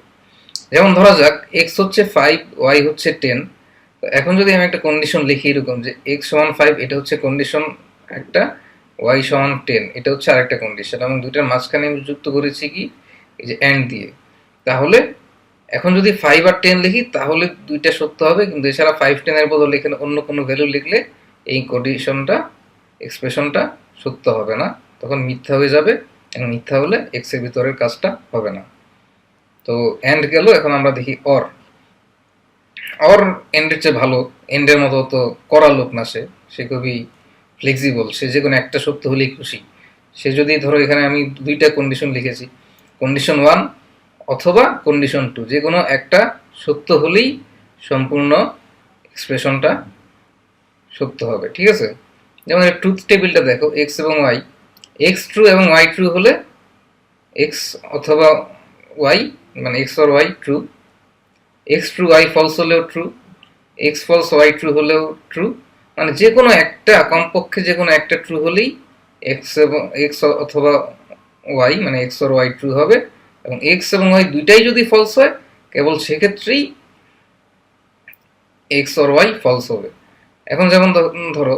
যেমন ধরা যাক এক্স হচ্ছে 5, ওয়াই হচ্ছে 10। তো এখন যদি আমি একটা কন্ডিশন লিখি এরকম, যে এক্স সমান 5 এটা হচ্ছে কন্ডিশন একটা, ওয়াই সমান 10 এটা হচ্ছে আরেকটা কন্ডিশন, এবং দুইটার মাঝখানে আমি যুক্ত করেছি কি, এই যে অ্যান্ড দিয়ে। তাহলে এখন যদি 5 আর 10 লিখি তাহলে দুইটা সত্য হবে, কিন্তু এছাড়া 5 10 এর বদলে এখানে অন্য কোনো ভ্যালু লিখলে এই কন্ডিশনটা, এক্সপ্রেশনটা সত্য হবে না, তখন মিথ্যা হয়ে যাবে, এবং মিথ্যা হলে এক্স এর ভিতরের কাজটা হবে না। তো এন্ড গেল, এখন আমরা দেখি অর। অর এন্ডের চেয়ে ভালো, এন্ডের মতো তো করা লোক না, সে খুবই ফ্লেক্সিবল, সে যে কোনো একটা সত্য হলেই খুশি। সে যদি ধরো এখানে আমি 2টা কন্ডিশন লিখেছি, কন্ডিশন 1 অথবা কন্ডিশন 2, যে কোনো একটা সত্য হলেই সম্পূর্ণ এক্সপ্রেশনটা সত্য হবে, ঠিক আছে? যেমন ট্রুথ টেবিলটা দেখো, এক্স এবং ওয়াই, এক্স ট্রু এবং ওয়াই ট্রু হলে এক্স অথবা ওয়াই, মানে X or Y true. X true Y false হলেও true, X false Y true হলেও ট্রু, মানে যে কোনো একটা, কমপক্ষে যে কোনো একটা ট্রু হলেই এক্স এবং এক্স অথবা ওয়াই মানে এক্স অর ওয়াই ট্রু হবে, এবং এক্স এবং ওয়াই দুইটাই যদি ফলস হয়, কেবল সেক্ষেত্রেই এক্স অর ওয়াই ফলস হবে। এখন যেমন ধরো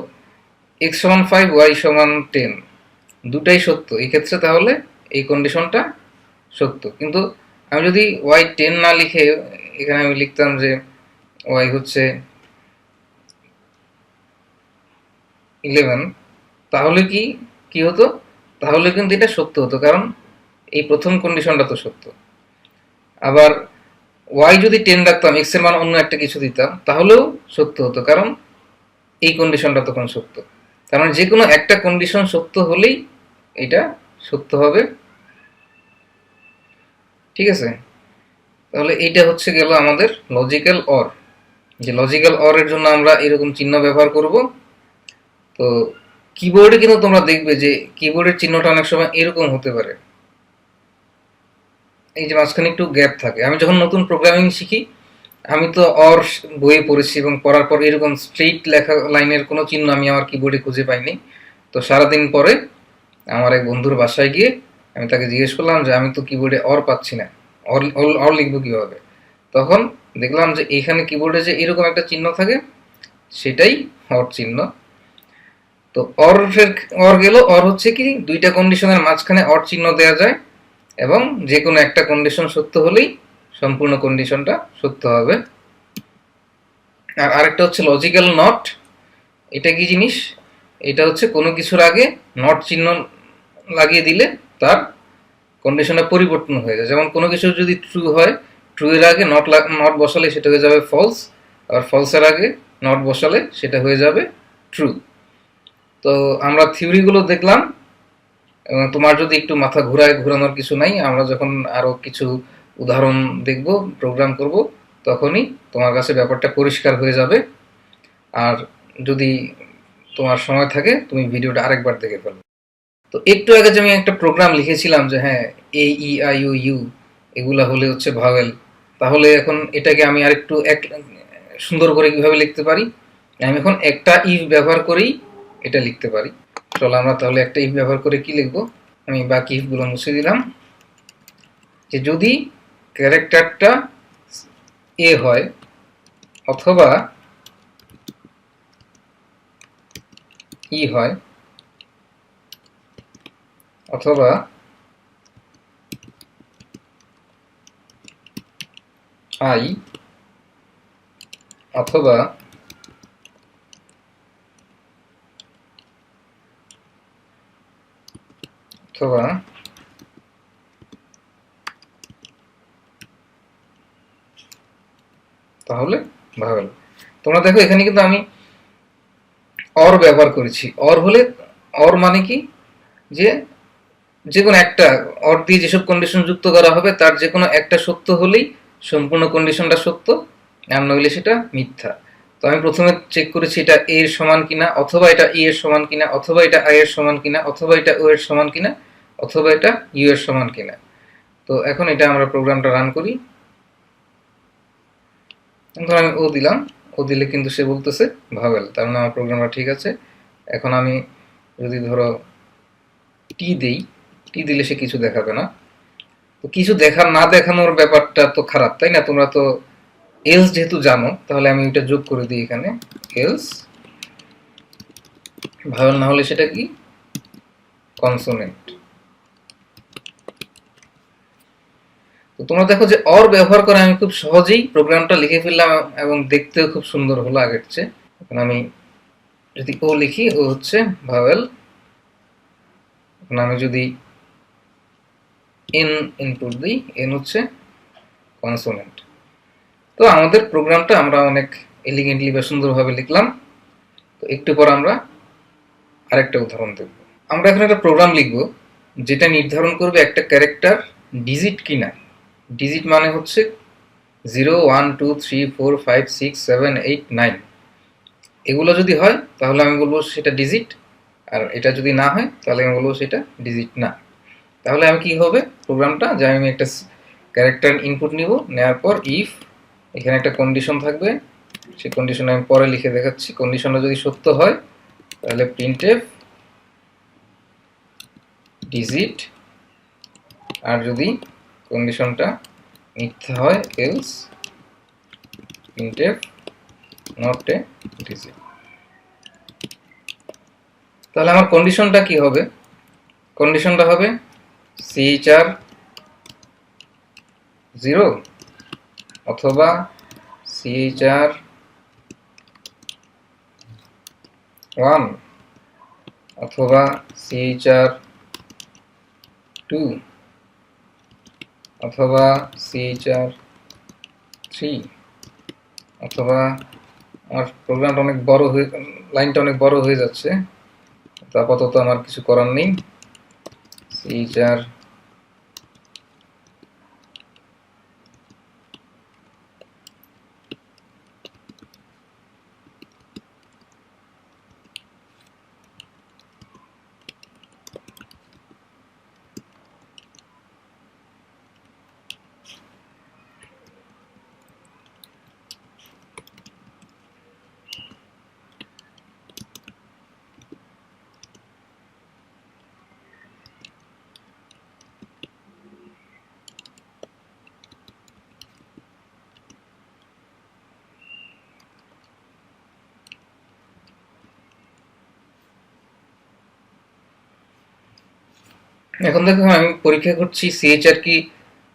এক্স সমান 5, ওয়াই সমান 10, দুটাই সত্য, এই ক্ষেত্রে তাহলে এই কন্ডিশনটা সত্য। কিন্তু আমি যদি ওয়াই 10 না লিখে এখানে আমি লিখতাম যে ওয়াই হচ্ছে 11, তাহলে কি হতো? তাহলে কিন্তু এটা সত্য হতো, কারণ এই প্রথম কন্ডিশনটা তো সত্য। আবার ওয়াই যদি 10 রাখতাম, এক্স এর মান অন্য একটা কিছু দিতাম, তাহলেও সত্য হতো, কারণ এই কন্ডিশনটা তখন সত্য। তার মানে যে কোনো একটা কন্ডিশন সত্য হলেই এটা সত্য হবে। ঠিক আছে, তাহলে এইটা হচ্ছে গেল আমাদের লজিক্যাল অর। যে লজিক্যাল অর এর জন্য আমরা এরকম চিহ্ন ব্যবহার করব। তো কিবোর্ডে কিন্তু তোমরা দেখবে যে কিবোর্ডের চিহ্নটা অনেক সময় এরকম হতে পারে, এই যে মাঝখানে একটু গ্যাপ থাকে। আমি যখন নতুন প্রোগ্রামিং শিখি, আমি তো অর বইয়ে পড়েছি এবং পড়ার পর এরকম স্ট্রেইট লেখা লাইনের কোনো চিহ্ন আমি আমার কিবোর্ডে খুঁজে পাইনি। তো সারাদিন পরে আমার এক বন্ধুর বাসায় গিয়ে আমি তাকে জিজ্ঞেস করলাম যে আমি তো কিবোর্ডে অর পাচ্ছি না, অর অর লিখবো কিভাবে? তখন দেখলাম যে এখানে কিবোর্ডে যে এরকম একটা চিহ্ন থাকে, সেটাই অর চিহ্ন। তো অর অর গেল, অর হচ্ছে কি দুইটা কন্ডিশনের মাঝখানে অর চিহ্ন দেওয়া যায় এবং যে কোনো একটা কন্ডিশন সত্য হলেই সম্পূর্ণ কন্ডিশনটা সত্য হবে। আর আরেকটা হচ্ছে লজিক্যাল নট। এটা কি জিনিস? এটা হচ্ছে কোনো কিছুর আগে নট চিহ্ন লাগিয়ে দিলে তার কন্ডিশনটা পরিবর্তন হয়ে যায়। যেমন কোনো কিছু যদি ট্রু হয়, ট্রু এর আগে নট বসালে সেটা হয়ে যাবে ফলস, আর ফলসের আগে নট বসালে সেটা হয়ে যাবে ট্রু। তো আমরা থিওরিগুলো দেখলাম, এবং তোমার যদি একটু মাথা ঘোরানোর কিছু নাই, আমরা যখন আরো কিছু উদাহরণ দেখব, প্রোগ্রাম করব, তখনই তোমার কাছে ব্যাপারটা পরিষ্কার হয়ে যাবে। আর যদি তোমার সময় থাকে তুমি ভিডিওটা আরেকবার দেখে ফেলো। তো একটু আগে যে আমি একটা প্রোগ্রাম লিখেছিলাম যে হ্যাঁ, এ ই আই ও ইউ এগুলা হলে হচ্ছে ভাওয়েল, তাহলে এখন এটাকে আমি আরেকটু সুন্দর করে কিভাবে লিখতে পারি? আমি এখন একটা ইফ ব্যবহার করেই এটা লিখতে পারি। চলো আমরা তাহলে একটা ইফ ব্যবহার করে কি লিখবো। আমি বাকি ইফগুলো মুছে দিলাম। যে যদি ক্যারেক্টারটা এ হয় অথবা ই হয় অথবা আই অথবা অথবা তাহলে ভাওয়েল। তোমরা দেখো এখানে কিন্তু আমি অর ব্যবহার করেছি। অর হলে, অর মানে কি, যে যে কোনো একটা অর দিয়ে যেসব কন্ডিশন যুক্ত করা হবে তার যে কোনো একটা সত্য হলেই সম্পূর্ণ কন্ডিশনটা সত্য, আর নইলে সেটা মিথ্যা। তো আমি প্রথমে চেক করেছি এটা এ এর সমান কিনা, অথবা এটা ই এর সমান কিনা, অথবা এটা আই এর সমান কিনা, অথবা এটা ও এর সমান কিনা, অথবা এটা ইউ এর সমান কিনা। তো এখন এটা আমরা প্রোগ্রামটা রান করি। ধর আমি ও দিলাম, ও দিলে কিন্তু সে বলতেছে ভাওয়েল, তার মানে আমার প্রোগ্রামটা ঠিক আছে। এখন আমি যদি ধরো টি দেই, টি দিলে সে কিছু দেখাবে না। তো কিছু না দেখানোর ব্যাপারটা তো খারাপ, তাই না? তোমরা তো এলস যেহেতু জানো, তাহলে আমি এটা যোগ করে দিই এখানে, এলস ভাওয়েল না হলে সেটা কি, কনসোনেন্ট। তো তোমরা দেখো যে অর ব্যবহার করে আমি খুব সহজেই প্রোগ্রামটা লিখে ফেললাম এবং দেখতেও খুব সুন্দর হলো আগের চেয়ে। এখন আমি যদি ও লিখি, ও হচ্ছে ভাওয়েল। এখন আমি যদি এন ইনপুট দিই, এন হচ্ছে কনসোনেন্ট। তো আমাদের প্রোগ্রামটা আমরা অনেক এলিগেন্টলি বা সুন্দরভাবে লিখলাম। তো একটু পর আমরা আরেকটা উদাহরণ দেখব। আমরা এখন একটা প্রোগ্রাম লিখব যেটা নির্ধারণ করবে একটা ক্যারেক্টার ডিজিট কিনা। ডিজিট মানে হচ্ছে 0 1 2 3 4 5 6 7 8 9, এগুলো যদি হয় তাহলে আমি বলবো সেটা ডিজিট, আর এটা যদি না হয় তাহলে আমি বলবো সেটা ডিজিট না। তাহলে আমি কি হবে প্রোগ্রামটা, যে আমি একটা ক্যারেক্টার ইনপুট নিব, নেওয়ার পর ইফ এখানে একটা কন্ডিশন থাকবে, সেই কন্ডিশন আমি পরে লিখে দেখাচ্ছি। কন্ডিশনটা যদি সত্য হয় তাহলে প্রিন্টএফ ডিজিট, আর যদি কন্ডিশনটা মিথ্যা হয় else printf not a digit. তাহলে আমার কন্ডিশনটা কি হবে? কন্ডিশনটা হবে CHR 0 অথবা CHR1 অথবা CHR2 অথবা CHR3 অথবা আমার প্রোগ্রামটা অনেক বড় হয়ে লাইনটা অনেক বড় হয়ে যাচ্ছে, তো আপাতত আমার কিছু করার নেই। CHR এখন দেখো আমি পরীক্ষা করছি CHR কি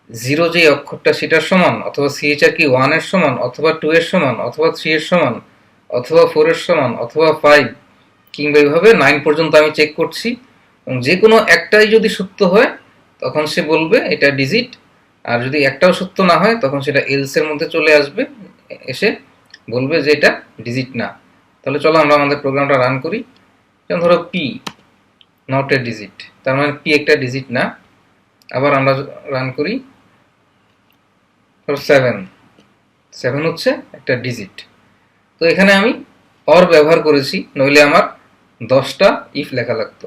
0 যে অক্ষরটা সেটার সমান, অথবা CHR কি 1 এর সমান, অথবা 2 এর সমান, অথবা 3 এর সমান, অথবা 4 এর সমান, অথবা 5 কিংবা এইভাবে 9 পর্যন্ত আমি চেক করছি, এবং যে কোনো একটাই যদি সত্য হয় তখন সে বলবে এটা ডিজিট, আর যদি একটাও সত্য না হয় তখন সেটা এলস এর মধ্যে চলে আসবে, এসে বলবে যে এটা ডিজিট না। তাহলে চলো আমরা আমাদের প্রোগ্রামটা রান করি। যেমন ধরো পি নট এ ডিজিট, তার মানে পি একটা ডিজিট না। আবার আমরা রান করি, 7 হচ্ছে একটা ডিজিট। তো এখানে আমি অর ব্যবহার করেছি, নইলে আমার 10টা ইফ লেখা লাগতো।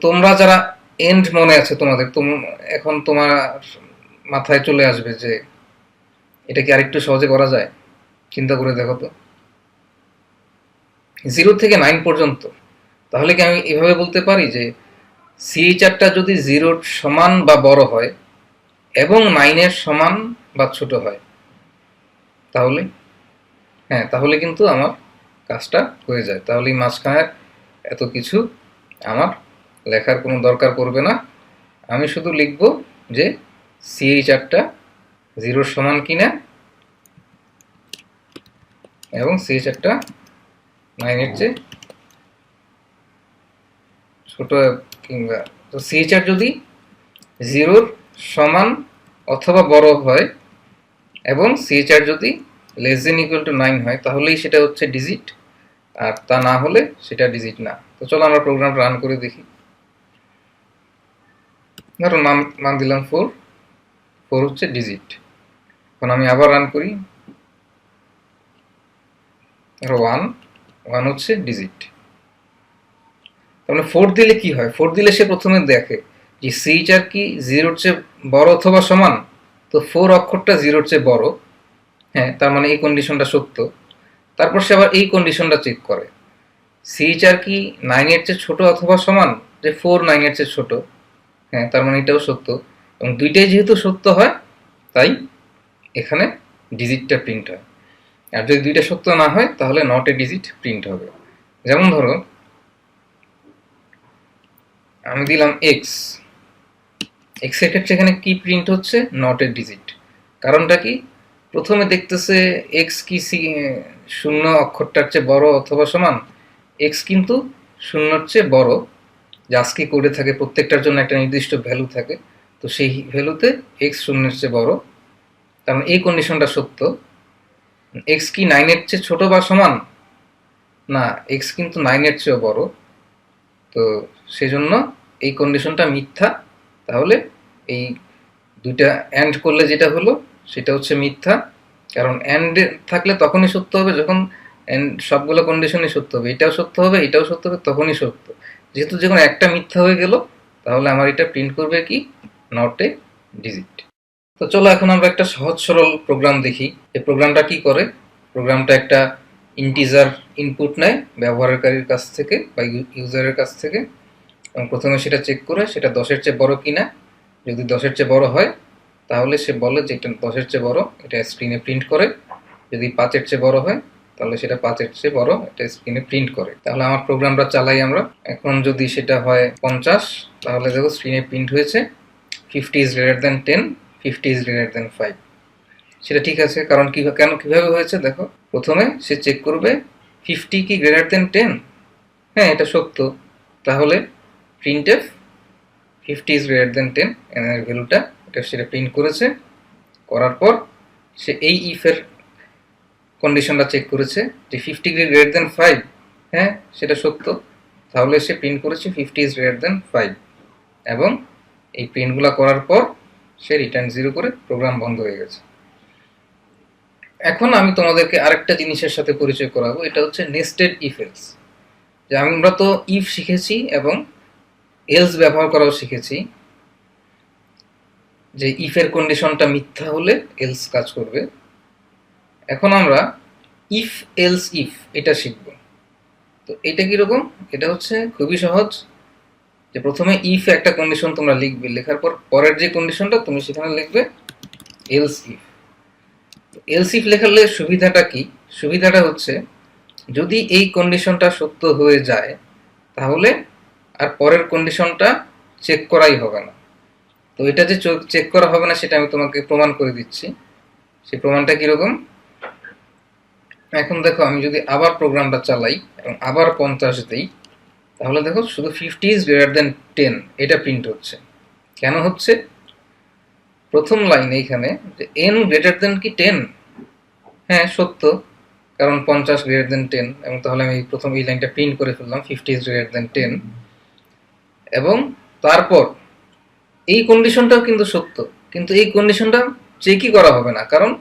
তোমরা যারা এন্ড মনে আছে তোমাদের, এখন তোমার মাথায় চলে আসবে যে এটা কি আরেকটু সহজে করা যায়, চিন্তা করে দেখো তো। 0 থেকে 9 পর্যন্ত, তাহলে কি আমি এভাবে বলতে পারি যে CHRটা যদি 0 সমান বা বড় হয় এবং 9 এর সমান বা ছোট হয়, তাহলে হ্যাঁ, তাহলে কিন্তু আমার কাজটা হয়ে যায়। তাহলে এই মাঝখানের এত কিছু আমার লেখার কোনো দরকার পড়বে না। আমি শুধু লিখব যে CHRটা 0 সমান কিনা এবং CHRটা 9 এর চেয়ে ছোট কিংবা, তো CHR যদি 0 সমান অথবা বড় হয় এবং CHR যদি লেস দেন ইকুয়াল টু 9 হয়, তাহলেই সেটা হচ্ছে ডিজিট, আর তা না হলে সেটা ডিজিট না। তো চলো আমরা প্রোগ্রামটা রান করে দেখি। ধরো মান দিলাম 4 হচ্ছে ডিজিট। এখন আমি আবার রান করি, ধরো 1 হচ্ছে ডিজিট। তাহলে 4 দিলে কি হয়? 4 দিলে সে প্রথমে দেখে যে CHR কি 0 এর চেয়ে বড় অথবা সমান, তো 4 অক্ষরটা 0 এর চেয়ে বড়, হ্যাঁ, তার মানে এই কন্ডিশনটা সত্য। তারপর সে আবার এই কন্ডিশনটা চেক করে, CHR কি 9 এর চেয়ে ছোট অথবা সমান, যে 4 9 এর চেয়ে ছোট, হ্যাঁ, তার মানে এটাও সত্য। এবং দুইটাই যেহেতু সত্য হয়, তাই এখানে ডিজিটটা প্রিন্ট হয়। আর যদি দুইটা সত্য না হয় তাহলে নট এ ডিজিট প্রিন্ট হবে। যেমন ধরো আমি দিলাম এক্স এর ক্ষেত্রে এখানে কি প্রিন্ট হচ্ছে? Not a digit. কারণটা কি? প্রথমে দেখতেছে এক্স কি 0 অক্ষরটার চেয়ে বড় অথবা সমান, এক্স কিন্তু 0-র চেয়ে বড়। যে আজকে কোডে থাকে প্রত্যেকটার জন্য একটা নির্দিষ্ট ভ্যালু থাকে, তো সেই ভ্যালুতে এক্স 0-এর চেয়ে বড়, কারণ এই কন্ডিশনটা সত্য। এক্স কি 9 এর চেয়ে ছোট বা সমান? না, এক্স কিন্তু 9 এর চেয়েও বড়, তো সেজন্য এই কন্ডিশনটা মিথ্যা। তাহলে এই দুইটা অ্যান্ড করলে যেটা হলো সেটা হচ্ছে মিথ্যা, কারণ অ্যান্ড থাকলে তখনই সত্য হবে যখন সবগুলো কন্ডিশনই সত্য হবে, এটাও সত্য হবে এটাও সত্য হবে, তখনই সত্য। যেহেতু যে কোনো একটা মিথ্যা হয়ে গেল, তাহলে আমার এটা প্রিন্ট করবে কি? Not a digit. তো চলো এখন আমরা একটা সহজ সরল প্রোগ্রাম দেখি। এই প্রোগ্রামটা কি করে? প্রোগ্রামটা একটা ইন্টিজার ইনপুট নেয় ব্যবহারকারীর কাছ থেকে বা ইউজারের কাছ থেকে, এবং প্রথমে সেটা চেক করে সেটা 10-এর চেয়ে বড় কিনা। যদি 10-এর চেয়ে বড় হয় তাহলে সে বলে যে এটা 10-এর চেয়ে বড়, এটা স্ক্রিনে প্রিন্ট করে। যদি 5-এর চেয়ে বড় হয় তাহলে সেটা 5-এর চেয়ে বড়, এটা স্ক্রিনে প্রিন্ট করে। তাহলে আমার প্রোগ্রামটা চালাই আমরা। এখন যদি সেটা হয় 50, তাহলে দেখো স্ক্রিনে প্রিন্ট হয়েছে 50 is greater than 10, 50 is greater than 5। সেটা ঠিক আছে, কারণ কিভাবে হয়েছে দেখো। প্রথমে সে চেক করবে 50 কি গ্রেটার দেন 10। হ্যাঁ, এটা সত্য। তাহলে প্রিন্টএফ 50 ইজ গ্রেটার দেন 10 এর ভ্যালুটা এটা সেটা প্রিন্ট করেছে। করার পর সে এই ইফের কন্ডিশনটা চেক করেছে যে 50 গ্রেটার দেন 5। হ্যাঁ, সেটা সত্য। তাহলে সে প্রিন্ট করেছে 50 ইজ গ্রেটার দেন 5, এবং এই প্রিন্টগুলো করার পর সে রিটার্ন 0 করে প্রোগ্রাম বন্ধ হয়ে গেছে। এখন আমি তোমাদেরকে আরেকটা জিনিসের সাথে পরিচয় করাবো, এটা হচ্ছে নেস্টেড ইফ এলস। যে আমরা তো ইফ শিখেছি এবং এলস ব্যবহার করাও শিখেছি, যে ইফের কন্ডিশনটা মিথ্যা হলে এলস কাজ করবে। এখন আমরা ইফ এলস ইফ এটা শিখব। তো এটা কিরকম? এটা হচ্ছে খুবই সহজ। যে প্রথমে ইফ একটা কন্ডিশন তোমরা লিখবে, লেখার পর পরের যে কন্ডিশনটা তুমি সেখানে লিখবে এলস ইফ। এলস ইফ লেখালে সুবিধাটা কি? সুবিধাটা হচ্ছে যদি এই কন্ডিশনটা সত্য হয়ে যায় তাহলে আর পরের কন্ডিশনটা চেক করাই হবে না। তো এটা যে চেক করা হবে না সেটা আমি তোমাকে প্রমাণ করে দিচ্ছি। সেই প্রমাণটা কিরকম? এখন দেখো, আমি যদি আবার প্রোগ্রামটা চালাই এবং আবার 50 দিই, তাহলে দেখো শুধু 50 ইজ গ্রেটার দেন 10 এটা প্রিন্ট হচ্ছে। কেন হচ্ছে? প্রথম লাইন এইখানে যে n গ্রেটার দেন কি 10। হ্যাঁ, সত্য, কারণ 50 গ্রেটার দেন 10, এবং তাহলে আমি প্রথম এই লাইনটা প্রিন্ট করে ফেললাম 50 ইজ গ্রেটার দেন 10। এবং তারপর এই কন্ডিশনটাও কিন্তু সত্য, কিন্তু এই কন্ডিশনটা চেকই করা হবে না, কারণ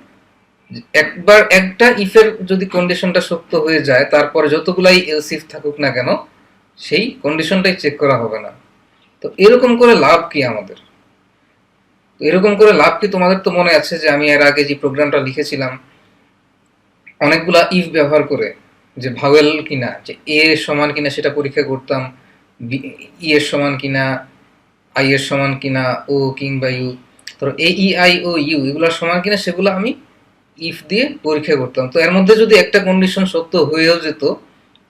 একবার একটা ইফের যদি কন্ডিশনটা সত্য হয়ে যায় তারপরে যতগুলাই এলস ইফ থাকুক না কেন সেই কন্ডিশনটাই চেক করা হবে না। তো এরকম করে লাভ কি আমাদের? এরকম করে লাভ কি? তোমাদের তো মনে আছে যে আমি এর আগে যে প্রোগ্রামটা লিখেছিলাম অনেকগুলা ইফ ব্যবহার করে, যে ভাওয়েল কিনা, যে এ সমান কিনা সেটা পরীক্ষা করতাম, ই এর সমান কিনা, আই এর সমান কিনা, ও কিংবা ইউ, ধরো এ ই আই ও ইউ এগুলোর সমান কিনা সেগুলো আমি ইফ দিয়ে পরীক্ষা করতাম। তো এর মধ্যে যদি একটা কন্ডিশন সত্য হয়েও যেত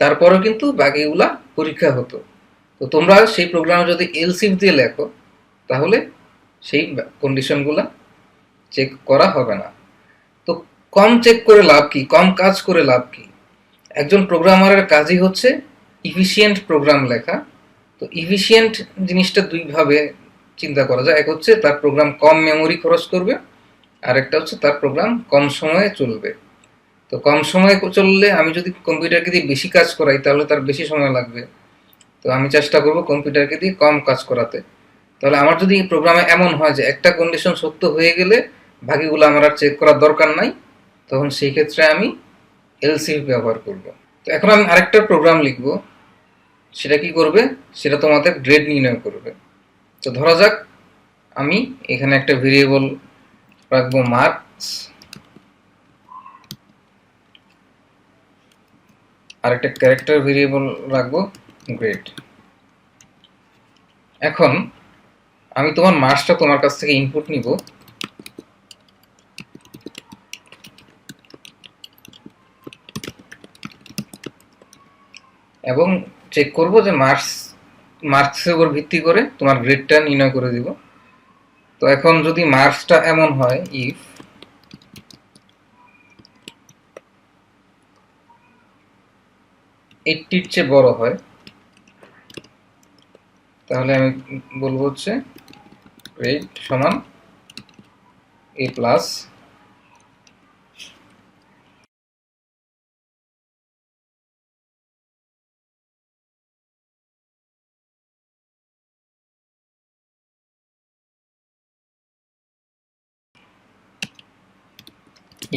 তারপরেও কিন্তু বাকিগুলা পরীক্ষা হতো। তো তোমরা সেই প্রোগ্রামে যদি এলস ইফ দিয়ে লেখো তাহলে সেই কন্ডিশনগুলা চেক করা হবে না। তো কম চেক করে লাভ কি? কম কাজ করে লাভ কি? একজন প্রোগ্রামারের কাজই হচ্ছে ইফিশিয়েন্ট প্রোগ্রাম লেখা। তো ইফিশিয়েন্ট জিনিসটা দুইভাবে চিন্তা করা যায়। এক হচ্ছে তার প্রোগ্রাম কম মেমোরি খরচ করবে, আর একটা হচ্ছে তার প্রোগ্রাম কম সময়ে চলবে। তো কম সময়ে চললে আমি যদি কম্পিউটারকে দিয়ে বেশি কাজ করাই তাহলে তার বেশি সময় লাগবে। তো আমি চেষ্টা করব কম্পিউটারকে দিয়ে কম কাজ করাতে। তাহলে আমার যদি প্রোগ্রামে এমন হয় যে একটা কন্ডিশন সত্য হয়ে গেলে বাকিগুলো আমার আর চেক করার দরকার নাই, তখন সেই ক্ষেত্রে আমি এলস ইফ ব্যবহার করব। তো এখন আমি আরেকটা প্রোগ্রাম লিখব, সেটা কি করবে? সেটা তোমাদের গ্রেড নির্ণয় করবে। তো ধরা যাক আমি এখানে একটা ভেরিয়েবল রাখবো মার্কস, আর একটা ক্যারেক্টার ভেরিয়েবল রাখবো গ্রেড। এখন আমি তোমার মার্কসটা তোমার কাছ থেকে ইনপুট নিব, এবং চেক করব যে মার্কসের উপর ভিত্তি করে তোমার গ্রেডটা নির্ণয় করে দিব। তো এখন যদি মার্কসটা এমন হয় ইফ এইটির চেয়ে বড় হয়, তাহলে আমি বলবো হচ্ছে গ্রেড সমান এ প্লাস।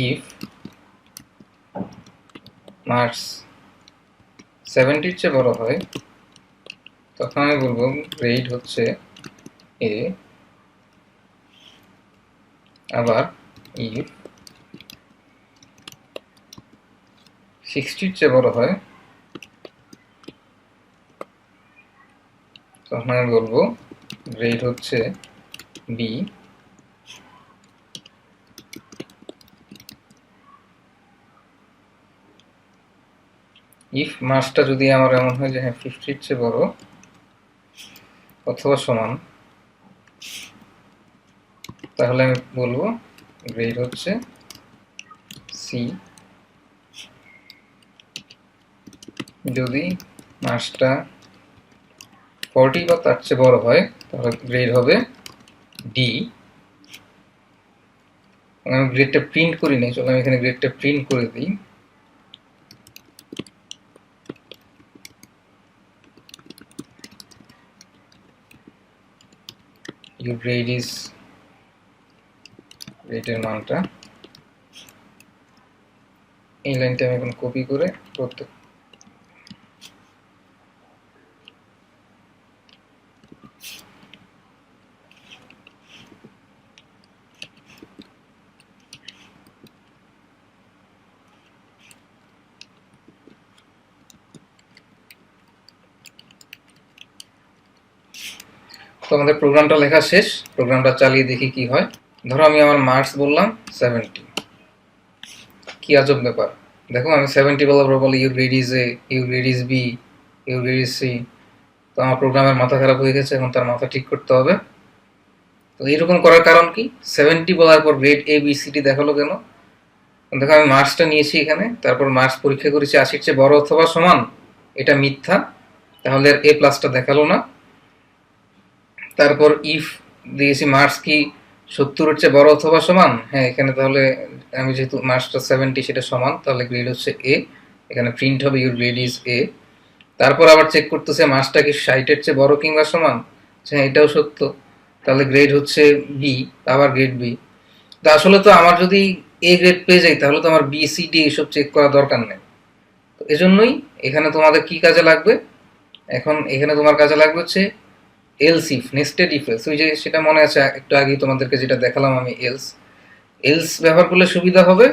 ইফ মার্কস 70-র চেয়ে বড় হয় তখন আমি বলবো গ্রেড হচ্ছে এ। আবার ইফ 60-র চেয়ে বড় হয় তখন আমি বলবো গ্রেড হচ্ছে বি। ইফ মার্কসটা যদি আমার এমন হয় যে হ্যাঁ 50-র চেয়ে বড় অথবা সমান, তাহলে আমি বলবো গ্রেড হচ্ছে সি যদি মার্কসটা 40 বা তার চেয়ে বড় হয় তাহলে গ্রেড হবে ডি। আমি গ্রেডটা প্রিন্ট করি নাই, চলো আমি এখানে গ্রেডটা প্রিন্ট করে দিই। your grade is গ্রেডের মানটা এই লাইনটা আমি এখন কপি করে প্রত্যেক তো আমাদের প্রোগ্রামটা লেখা শেষ। প্রোগ্রামটা চালিয়ে দেখি কি হয়। ধরো আমি আমার মার্কস বললাম 70। কি আজব ব্যাপার, দেখো আমি 70 বলার পর বলি your grade is A, your grade is B, your grade is C. তো আমার প্রোগ্রামের মাথা খারাপ হয়ে গেছে, এখন তার মাথা ঠিক করতে হবে। তো এরকম করার কারণ কি? 70 বলার পর grade A B C D দেখালো কেন? দেখো আমি মার্কসটা নিয়েছি এখানে, তারপর মার্কস পরীক্ষা করেছি 80-র চেয়ে বড় অথবা সমান, এটা মিথ্যা, তাহলে আর এ প্লাসটা দেখালো না। তারপর ইফ দিয়েছি মার্কস কি 70-এর চেয়ে বড় অথবা সমান, হ্যাঁ এখানে তাহলে আমি যেহেতু মার্কসটা 70 সেটা সমান, তাহলে গ্রেড হচ্ছে এ, এখানে প্রিন্ট হবে ইউর গ্রেড ইজ এ। তারপর আবার চেক করতেছে মার্কসটা কি 60-এর চেয়ে বড় কিংবা সমান, হ্যাঁ এটাও সত্য, তাহলে গ্রেড হচ্ছে বি, আবার গ্রেড বি। তো আসলে তো আমার যদি এ গ্রেড পেয়ে যাই তাহলে তো আমার বি সি ডি এসব চেক করা দরকার নেই। তো এজন্যই এখানে তোমাদের কি কাজে লাগবে, এখন এখানে তোমার কাজে লাগবে হচ্ছে else if, nested if else. ওই যে সেটা মনে আছে একটু আগে তোমাদেরকে যেটা দেখালাম আমি, এলস। এলস ব্যবহার করলে সুবিধা হবে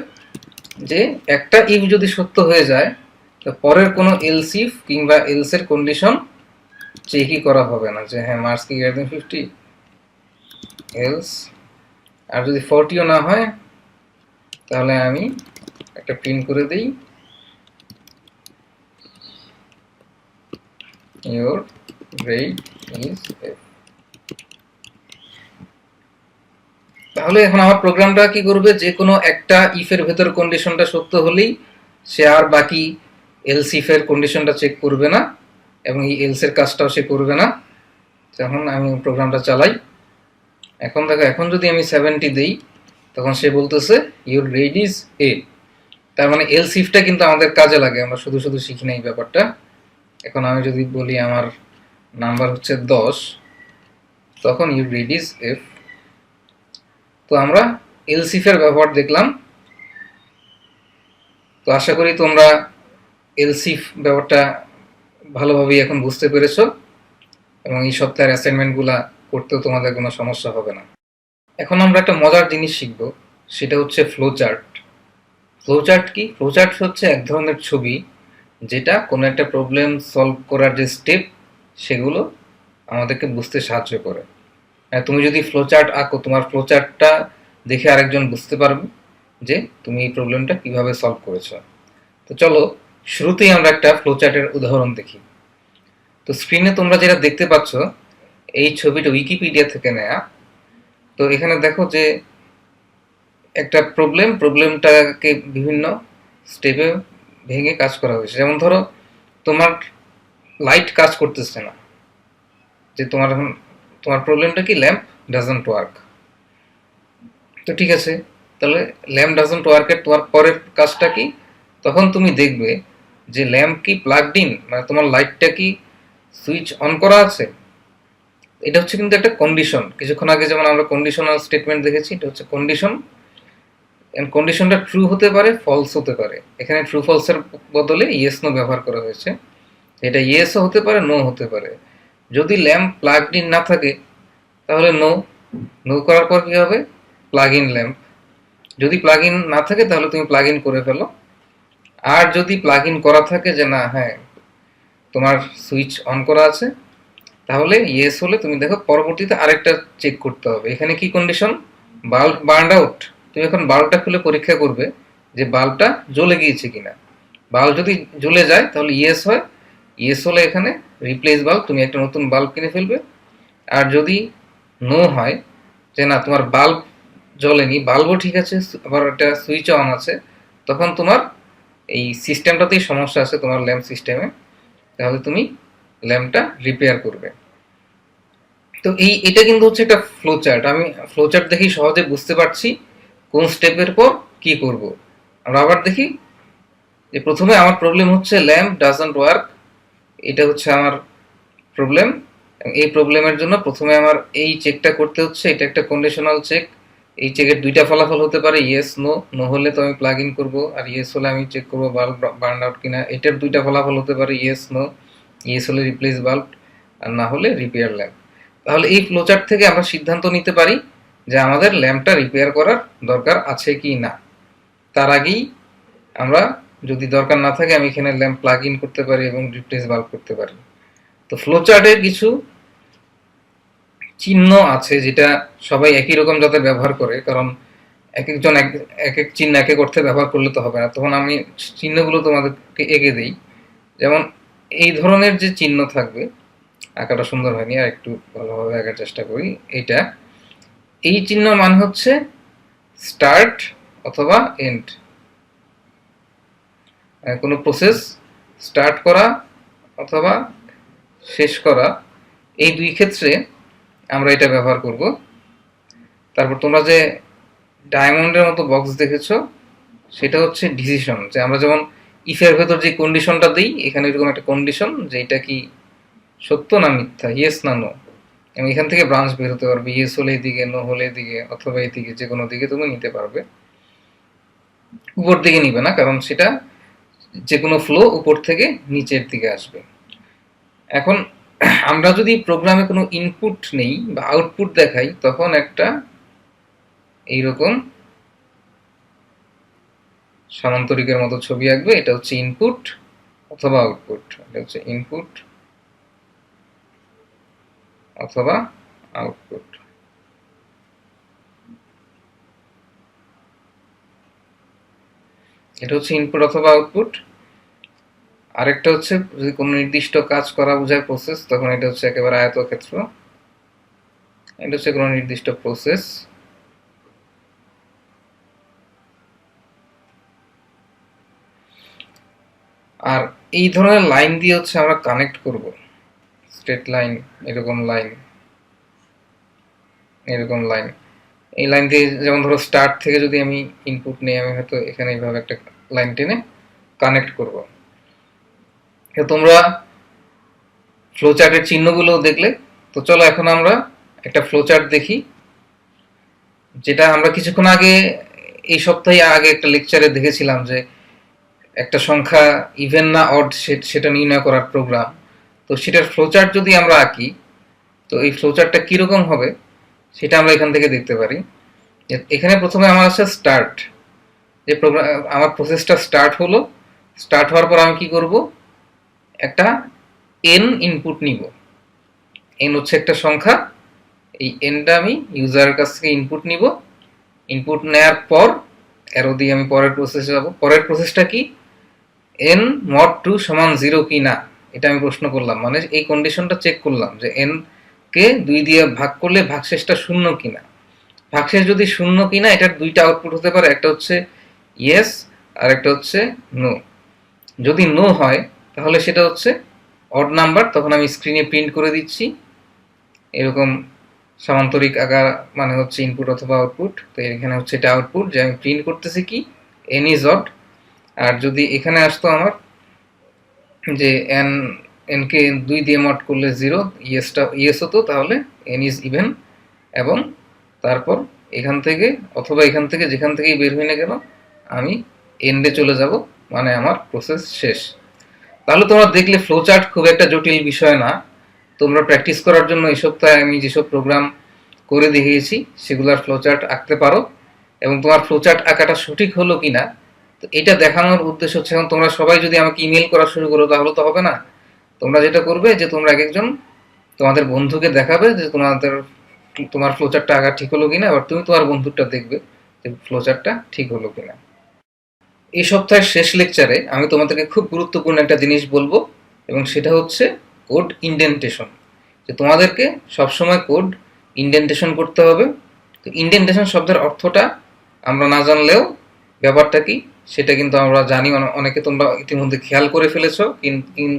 যে একটা ইফ যদি সত্য হয়ে যায় তো পরের কোনো এলস ইফ কিংবা এলস এর কন্ডিশন চেকই করা হবে না, যে হ্যাঁ মার্কস কি গ্রেটার দেন 50 এলস। আর যদি 40ও না হয় তাহলে আমি একটা প্রিন্ট করে দিই your grade is F। তাহলে এখন আমার প্রোগ্রামটা কি করবে, যে কোনো একটা ইফের ভেতর কন্ডিশনটা সত্য হলেই সে আর বাকি এলস ইফের কন্ডিশনটা চেক করবে না, এবং এই এলস এর কাজটাও সে করবে না। যখন আমি প্রোগ্রামটা চালাই, এখন দেখো এখন যদি আমি 70 দেই তখন সে বলতেছে ইউর গ্রেড ইজ এ। তার মানে এলস ইফটা কিন্তু আমাদের কাজে লাগে, আমরা শুধু শুধু শিখি না এই ব্যাপারটা। এখন আমি যদি বলি আমার নাম্বার হচ্ছে 10, তখন ইউর গ্রেড ইজ এফ। তো আমরা এলস ইফের ব্যবহার দেখলাম। তো আশা করি তোমরা এলস ইফ ব্যাপারটা ভালোভাবেই এখন বুঝতে পেরেছো, এবং এই সপ্তাহের অ্যাসাইনমেন্টগুলা করতেও তোমাদের কোনো সমস্যা হবে না। এখন আমরা একটা মজার জিনিস শিখব, সেটা হচ্ছে ফ্লো চার্ট। ফ্লো চার্ট কি? ফ্লো চার্ট হচ্ছে এক ধরনের ছবি যেটা কোনো একটা প্রবলেম সলভ করার যে স্টেপ সেগুলো আমাদেরকে বুঝতে সাহায্য করে। তুমি যদি ফ্লো চার্ট আঁকো, তোমার ফ্লো চার্টটা দেখে আরেকজন বুঝতে পারবে যে তুমি এই প্রবলেমটা কিভাবে সলভ করেছো। তো চলো শুরুতেই আমরা একটা ফ্লো চার্টের উদাহরণ দেখি। তো স্ক্রিনে তোমরা যেটা দেখতে পাচ্ছ এই ছবিটা উইকিপিডিয়া থেকে নেয়া। তো এখানে দেখো যে একটা প্রবলেমটাকে বিভিন্ন স্টেপে ভেঙে কাজ করা হয়েছে। যেমন ধরো তোমার লাইট কাজ করতেছে না, যে তোমার প্রবলেমটা কি, ল্যাম্প ডাজন্ট ওয়ার্ক। তো ঠিক আছে, তাহলে ল্যাম্প ডাজন্ট ওয়ার্কের তোমার পরের কাজটা কি? তখন তুমি দেখবে যে ল্যাম্প কি প্লাগড ইন, মানে তোমার লাইটটা কি সুইচ অন করা আছে। এটা হচ্ছে কিন্তু একটা কন্ডিশন। কিছুক্ষণ আগে যেমন আমরা কন্ডিশনাল স্টেটমেন্ট দেখেছি, এটা হচ্ছে কন্ডিশন। কন্ডিশনটা ট্রু হতে পারে, ফলস হতে পারে। এখানে ট্রু ফলসের বদলে ইয়েস নো ব্যবহার করা হয়েছে। এটা ইয়েসও হতে পারে, নো হতে পারে। যদি ল্যাম্প প্লাগড ইন না থাকে তাহলে নো, নো করার পর কি হবে, প্লাগ ইন ল্যাম্প। যদি প্লাগ ইন না থাকে তাহলে তুমি প্লাগ ইন করে ফেলো। আর যদি প্লাগ ইন করা থাকে যে না হ্যাঁ তোমার সুইচ অন করা আছে, তাহলে ইয়েস হলে তুমি দেখো পরবর্তীতে আরেকটা চেক করতে হবে। এখানে কি কন্ডিশন, বাল্ব বার্ন আউট। তুমি এখন বাল্বটা খুলে পরীক্ষা করবে যে বাল্বটা জ্বলে গিয়েছে কিনা। বাল্ব যদি জ্বলে যায় তাহলে ইয়েস হয়, ইয়েস হলে এখানে রিপ্লেস বাল্ব, তুমি একটা নতুন বাল্ব কিনে ফেলবে। আর যদি নো হয় যে না তোমার বাল্ব জ্বলেনি, বাল্বও ঠিক আছে, আবার একটা সুইচ অন আছে, তখন তোমার এই সিস্টেমটাতেই সমস্যা আছে, তোমার ল্যাম্প সিস্টেমে, তাহলে তুমি ল্যাম্পটা রিপেয়ার করবে। তো এটা কিন্তু হচ্ছে একটা ফ্লো চার্ট। আমি ফ্লো চার্ট দেখি সহজে বুঝতে পারছি কোন স্টেপের পর কি করব। আমরা আবার দেখি যে প্রথমে আমার প্রবলেম হচ্ছে ল্যাম্প ডাজন্ট ওয়ার্ক, এটা হচ্ছে আমার প্রবলেম। এই প্রবলেমের জন্য প্রথমে আমার এই চেকটা করতে হচ্ছে, এটা একটা কন্ডিশনাল চেক। এই চেকের দুইটা ফলাফল হতে পারে, ইয়েস নো। নো হলে তো আমি প্লাগ ইন করবো, আর ইয়েস হলে আমি চেক করবো বাল্ব বার্ন আউট কিনা। এটার দুইটা ফলাফল হতে পারে, ইয়েস নো। ইয়েস হলে রিপ্লেস বাল্ব, আর না হলে রিপেয়ার ল্যাম্প। তাহলে এই ফ্লোচার্ট থেকে আমরা সিদ্ধান্ত নিতে পারি যে আমাদের ল্যাম্পটা রিপেয়ার করার দরকার আছে কি না। তার আগেই আমরা, যদি দরকার না থাকে, আমি এখানে ল্যাম্প প্লাগ ইন করতে পারি এবং রিপ্লেস বাল্ব করতে পারি। তো ফ্লোচার্টের কিছু চিহ্ন আছে যেটা সবাই একই রকম যাতে ব্যবহার করে, কারণ এক একজন এক এক চিহ্ন এক এক অর্থে ব্যবহার করলে তো হবে না। তখন আমি চিহ্নগুলো তোমাদেরকে এঁকে দিই। যেমন এই ধরনের যে চিহ্ন থাকবে, আঁকাটা সুন্দর হয়নি, আর একটু ভালোভাবে আঁকার চেষ্টা করি। এই চিহ্ন মানে হচ্ছে স্টার্ট অথবা এন্ড, কোনো প্রসেস স্টার্ট করা অথবা শেষ করা, এই দুই ক্ষেত্রে আমরা এটা ব্যবহার করব। তারপর তোমরা যে ডায়মন্ডের মতো বক্স দেখেছো, সেটা হচ্ছে ডিসিশন। যে আমরা যেমন ইফের ভেতর যে কন্ডিশনটা দিই, এখানে এরকম একটা কন্ডিশন যে এটা কি সত্য না মিথ্যা, ইয়েস না নো। এবং এখান থেকে ব্রাঞ্চ বের হতে পারবে, ইয়েস হলে এদিকে, নো হলে এদিকে, অথবা এদিকে, যে কোনো দিকে তুমি নিতে পারবে। উপর দিকে নিবে না, কারণ সেটা যে কোনো ফ্লো উপর থেকে নিচের দিকে আসবে। এখন আমরা যদি প্রোগ্রামে কোনো ইনপুট নেই বা আউটপুট দেখাই, তখন একটা এইরকম সামান্তরিকের মতো ছবি আঁকবে। এটা হচ্ছে ইনপুট অথবা আউটপুট, এটা হচ্ছে ইনপুট অথবা আউটপুট। এটা হচ্ছে ইনপুট অথবা আউটপুট। আরেকটা হচ্ছে যদি কোনো নির্দিষ্ট কাজ করা বোঝায় প্রসেস, তখন এটা হচ্ছে একেবারে আয়তক্ষেত্র। এটা হচ্ছে কোনো নির্দিষ্ট প্রসেস। আর এই ধরনের লাইন দিয়ে হচ্ছে আমরা কানেক্ট করব, স্ট্রেট লাইন, এরকম লাইন, এরকম লাইন। এই লাইন দিয়ে, যেমন ধরো স্টার্ট থেকে যদি আমি ইনপুট নিই, আমি হয়তো এখানে এইভাবে একটা লাইন টেনে কানেক্ট করব। তোমরা ফ্লোচার্টের চিহ্নগুলো দেখলে। তো চলো এখন আমরা একটা ফ্লোচার্ট দেখি, যেটা আমরা কিছুক্ষণ আগে, এই সপ্তাহে আগে একটা লেকচারে দেখেছিলাম, যে একটা সংখ্যা ইভেন না অড সেটা নির্ণয় করার প্রোগ্রাম। তো সেটার ফ্লোচার্ট যদি আমরা আঁকি, তো এই ফ্লোচার্টটা কিরকম হবে সেটা আমরা এখান থেকে দেখতে পারি। এখানে প্রথমে আমার আছে স্টার্ট, যে প্রোগ্রাম, আমার প্রসেসটা স্টার্ট হলো। স্টার্ট হওয়ার পর আমি কি করব, একটা এন ইনপুট নিব। এন হচ্ছে একটা সংখ্যা, এই এনটা আমি ইউজারের কাছ থেকে ইনপুট নিব। ইনপুট নেওয়ার পর অ্যারো দিয়ে আমি পরের প্রসেসে যাব। পরের প্রসেসটা কি, এন মড 2 সমান 0 কি না, এটা আমি প্রশ্ন করলাম। মানে এই কন্ডিশনটা চেক করলাম যে এন কে 2 দিয়ে ভাগ করলে ভাগশেষটা শূন্য কিনা। ভাগশেষ যদি শূন্য কিনা, এটার দুইটা আউটপুট হতে পারে, একটা হচ্ছে ইয়েস আর একটা হচ্ছে নো। যদি নো হয় তাহলে সেটা হচ্ছে অড নাম্বার, তখন আমি স্ক্রিনে প্রিন্ট করে দিচ্ছি এরকম সামান্তরিক আকার, মানে হচ্ছে ইনপুট অথবা আউটপুট। তো এখানে হচ্ছে এটা আউটপুট, যে আমি প্রিন্ট করতেছি কি এন ইজ অড। আর যদি এখানে আসতো আমার যে এন কে 2 দিয়ে মড করলে 0, ইয়েস হতো, তাহলে এন ইজ ইভেন। এবং তারপর এখান থেকে অথবা এখান থেকে, যেখান থেকেই বের হই না কেন, আমি এন্ডে চলে যাব, মানে আমার প্রসেস শেষ। তাহলে তোমরা দেখলে ফ্লোচার্ট খুব একটা জটিল বিষয় না। তোমরা প্র্যাকটিস করার জন্য এই সপ্তাহে আমি যেসব প্রোগ্রাম করে দেখিয়েছি সেগুলোর ফ্লোচার্ট আঁকতে পারো। এবং তোমার ফ্লোচার্ট আঁকাটা সঠিক হলো কিনা, তো এটা দেখানোর উদ্দেশ্য হচ্ছে, এখন তোমরা সবাই যদি আমাকে ইমেল করা শুরু করো তাহলে তো হবে না। তোমরা যেটা করবে, যে তোমরা এক একজন তোমাদের বন্ধুকে দেখাবে যে তোমার ফ্লোচার্টটা আঁকা ঠিক হলো কিনা, আবার তুমি তোমার বন্ধুরটা দেখবে যে ফ্লোচার্টটা ঠিক হলো কিনা। এই সপ্তাহের শেষ লেকচারে আমি তোমাদেরকে খুব গুরুত্বপূর্ণ একটা জিনিস বলবো, এবং সেটা হচ্ছে কোড ইনডেন্টেশন। যে তোমাদেরকে সবসময় কোড ইনডেন্টেশন করতে হবে। তো ইনডেন্টেশন শব্দের অর্থটা আমরা না জানলেও ব্যাপারটা কি সেটা কিন্তু আমরা জানি, অনেকে তোমরা ইতিমধ্যে খেয়াল করে ফেলেছো,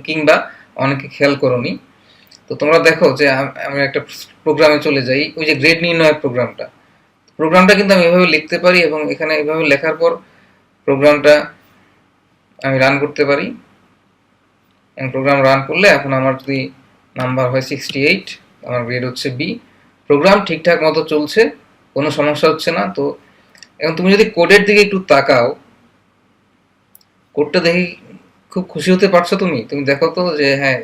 কিংবা অনেকে খেয়াল করোনি। তো তোমরা দেখো যে আমি একটা প্রোগ্রামে চলে যাই, ওই যে গ্রেড নির্ণয়ের প্রোগ্রামটা কিন্তু আমি এভাবে লিখতে পারি, এবং এখানে এভাবে লেখার পর প্রোগ্রামটা আমি রান করতে পারি। এবং প্রোগ্রাম রান করলে এখন আমার যদি নাম্বার হয় 68, আমার গ্রেড হচ্ছে বি। প্রোগ্রাম ঠিকঠাক মতো চলছে, কোনো সমস্যা হচ্ছে না। তো এখন তুমি যদি কোডের দিকে একটু তাকাও, কোডটা দেখে খুব খুশি হতে পারছো তুমি? তুমি দেখো তো যে হ্যাঁ,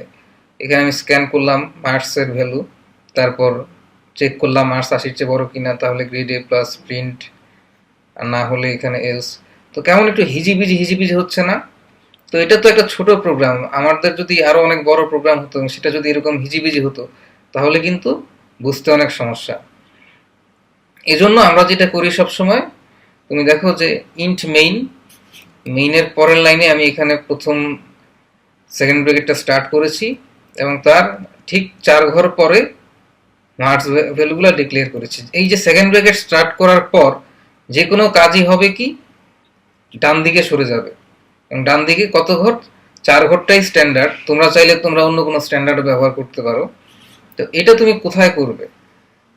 এখানে আমি স্ক্যান করলাম মার্কসের ভ্যালু, তারপর চেক করলাম মার্কস 80-র চেয়ে বড় কিনা, তাহলে গ্রেড এ প্লাস প্রিন্ট, আর না হলে এখানে এলস। তো কেমন একটু হিজিবিজি হচ্ছে না? তো এটা তো একটা ছোট প্রোগ্রাম, আমাদের যদি আরো অনেক বড় প্রোগ্রাম হতো, সেটা যদি এরকম হিজিবিজি হতো, তাহলে কিন্তু বুঝতে অনেক সমস্যা। এজন্য আমরা যেটা করি সব সময়, তুমি দেখো যে ইন্ট মেইনের পরের লাইনে আমি এখানে প্রথম সেকেন্ড ব্র্যাকেটটা স্টার্ট করেছি, এবং তার ঠিক 4 ঘর পরে মার্কস ভ্যালুগুলো ডিক্লেয়ার করেছি। এই যে সেকেন্ড ব্র্যাকেট স্টার্ট করার পর যে কোনো কাজই হবে কি, ডান দিকে সরে যাবে। এবং ডান দিকে কত ঘর? 4 ঘরটাই স্ট্যান্ডার্ড, তোমরা চাইলে তোমরা অন্য কোনো স্ট্যান্ডার্ড ব্যবহার করতে পারো। তো এটা তুমি কোথায় করবে?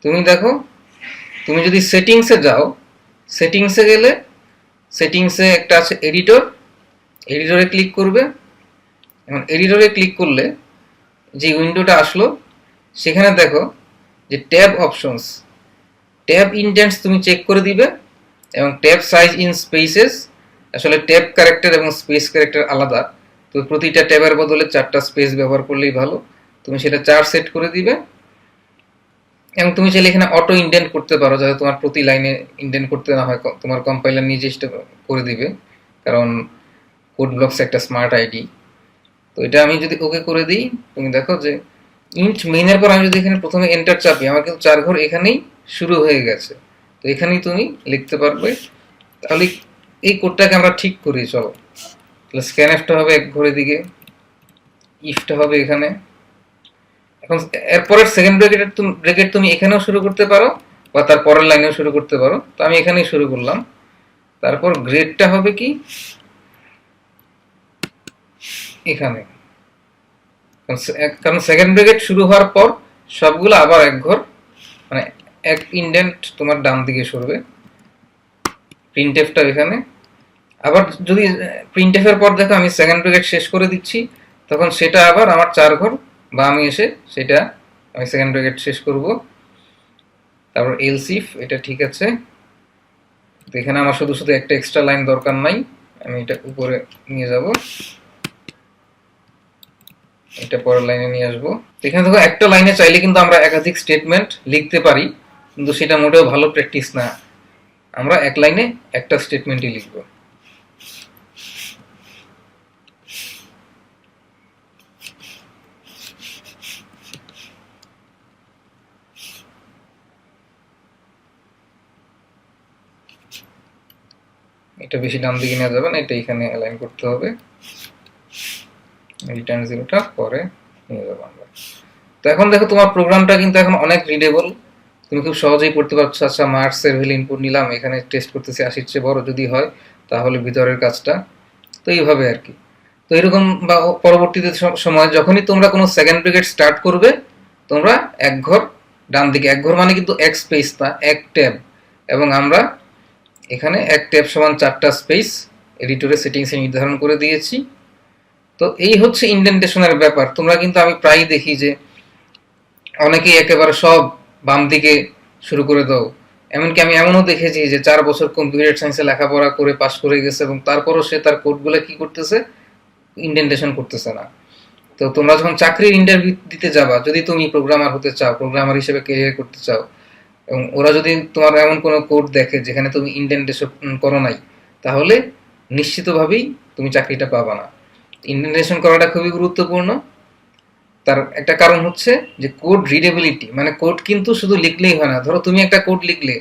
তুমি দেখো, তুমি যদি সেটিংসে যাও, সেটিংসে গেলে সেটিংসে একটা আছে এডিটরে ক্লিক করবে। এবং এডিটরে ক্লিক করলে যে উইন্ডোটা আসলো, সেখানে দেখো যে ট্যাব অপশনস, ট্যাব ইনডেন্টস তুমি চেক করে দিবে, এবং ট্যাব সাইজ ইন স্পেসেস, আসলে ট্যাব ক্যারেক্টার এবং স্পেস ক্যারেক্টার আলাদা। তো প্রতিটা ট্যাবের বদলে 4টা স্পেস ব্যবহার করলেই ভালো, তুমি সেটা 4 সেট করে দিবে। এবং তুমি চাইলে এখানে অটো ইন্ডেন্ট করতে পারো, যাতে তোমার প্রতি লাইনে ইন্ডেন্ট করতে না হয়, তোমার কম্পাইলার নিজে করে দিবে, কারণ কোড ব্লকস একটা স্মার্ট আইডি। তো এটা আমি যদি ওকে করে দিই, তুমি দেখো যে ইন্ট মেইনের পর আমি যদি এখানে প্রথমে এন্টার চাপি, আমার কিন্তু 4 ঘর এখানেই শুরু হয়ে গেছে। তো এখানেই তুমি লিখতে পারবে। তাহলে এই কোডটাকে আমরা ঠিক করি, চলো। তাহলে স্ক্যানএফটা হবে 1 ঘরের দিকে, ইফটা হবে এখানে। এখন এরপরের সেকেন্ড ব্র্যাকেট তুমি এখানেও শুরু করতে পারো, বা তার পরের লাইনেও শুরু করতে পারো। তো আমি এখানেই শুরু করলাম। তারপর গ্রেডটা হবে কি এখানে, কারণ সেকেন্ড ব্র্যাকেট শুরু হওয়ার পর সবগুলো আবার 1 ঘর, মানে 1 ইন্ডেন্ট তোমার ডান দিকে সরবে। প্রিন্টএফটা এখানে। আবার যদি প্রিন্টএফের পর দেখো আমি সেকেন্ড ব্র্যাকেট শেষ করে দিচ্ছি, তখন সেটা আবার আমার 4 ঘর বা আমি এসে সেটা আমি সেকেন্ড ব্র্যাকেট শেষ করব। তারপর এলস ইফ, এটা ঠিক আছে। তো এখানে আমার শুধু একটা এক্সট্রা লাইন দরকার নাই, আমি এটা উপরে নিয়ে যাব, এটা পরের লাইনে নিয়ে আসবো। এখানে দেখো একটা লাইনে চাইলে কিন্তু আমরা একাধিক স্টেটমেন্ট লিখতে পারি, কিন্তু সেটা মোটেও ভালো প্র্যাকটিস না। আমরা এক লাইনে একটা স্টেটমেন্টই লিখব। এটা বেশি ডান দিকে নেওয়া যাবে না, এটা এখানে অ্যালাইন করতে হবে। রিটার্ন 0টা পরে নিয়ে যাবো আমরা। তো এখন দেখো তোমার প্রোগ্রামটা কিন্তু এখন অনেক রিডেবল, তুমি খুব সহজেই পড়তে পারছো। আচ্ছা, মার্কসের ভ্যালু ইনপুট নিলাম, এখানে টেস্ট করতেছি 80-র চেয়ে বড়, যদি হয় তাহলে ভিতরের কাজটা। তো এইভাবে আর কি। তো এরকম বা পরবর্তীতে সময় যখনই তোমরা কোনো সেকেন্ড ব্র্যাকেট স্টার্ট করবে, তোমরা 1 ঘর ডান দিকে, 1 ঘর মানে কিন্তু 1 স্পেস না, 1 ট্যাব। এবং আমরা এখানে 1 ট্যাব সমান 4টা স্পেস এডিটরে সেটিংসে নির্ধারণ করে দিয়েছি। তো এই হচ্ছে ইন্ডেন্টেশনের ব্যাপার। তোমরা কিন্তু আমি প্রায়ই দেখি যে অনেকেই একেবারে সব বাম দিকে শুরু করে দাও। এমনকি আমি এমনও দেখেছি যে 4 বছর কম্পিউটার সায়েন্সে লেখাপড়া করে পাশ করে গেছে, এবং তারপরও সে তার কোডগুলো কি করতেছে, ইন্ডেন্টেশন করতেছে না। তো তোমরা যখন চাকরির ইন্টারভিউ দিতে যাবা, যদি তুমি প্রোগ্রামার হতে চাও, প্রোগ্রামার হিসেবে ক্যারিয়ার করতে চাও, এবং ওরা যদি তোমার এমন কোনো কোড দেখে যেখানে তুমি ইন্ডেন্টেশন করো নাই, তাহলে নিশ্চিতভাবেই তুমি চাকরিটা পাবা না। ইন্ডেন্টেশন করাটা খুবই গুরুত্বপূর্ণ। তার একটা কারণ হচ্ছে যে কোড রিডেবিলিটি, মানে কোড কিন্তু শুধু লিখলেই হয় না। ধরো তুমি একটা কোড লিখলে,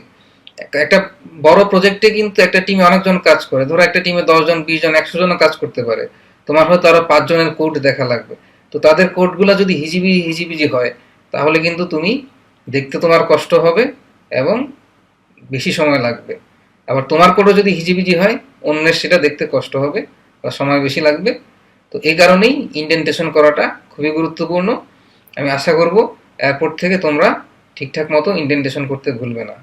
একটা বড় প্রজেক্টে কিন্তু একটা টিমে অনেকজন কাজ করে, ধরো একটা টিমে 10 জন 20 জন 100 জনও কাজ করতে পারে, তোমার হয়তো আরো 5 জনের কোড দেখা লাগবে। তো তাদের কোডগুলো যদি হিজিবিজি হয়, তাহলে কিন্তু তুমি দেখতে তোমার কষ্ট হবে এবং বেশি সময় লাগবে। আবার তোমার কোডও যদি হিজিবিজি হয়, অন্যের সেটা দেখতে কষ্ট হবে বা সময় বেশি লাগবে। তো এই কারণেই ইন্ডেন্টেশন করাটা খুবই গুরুত্বপূর্ণ। আমি আশা করব এরপর থেকে তোমরা ঠিকঠাক মতো ইন্ডেন্টেশন করতে ভুলবে না।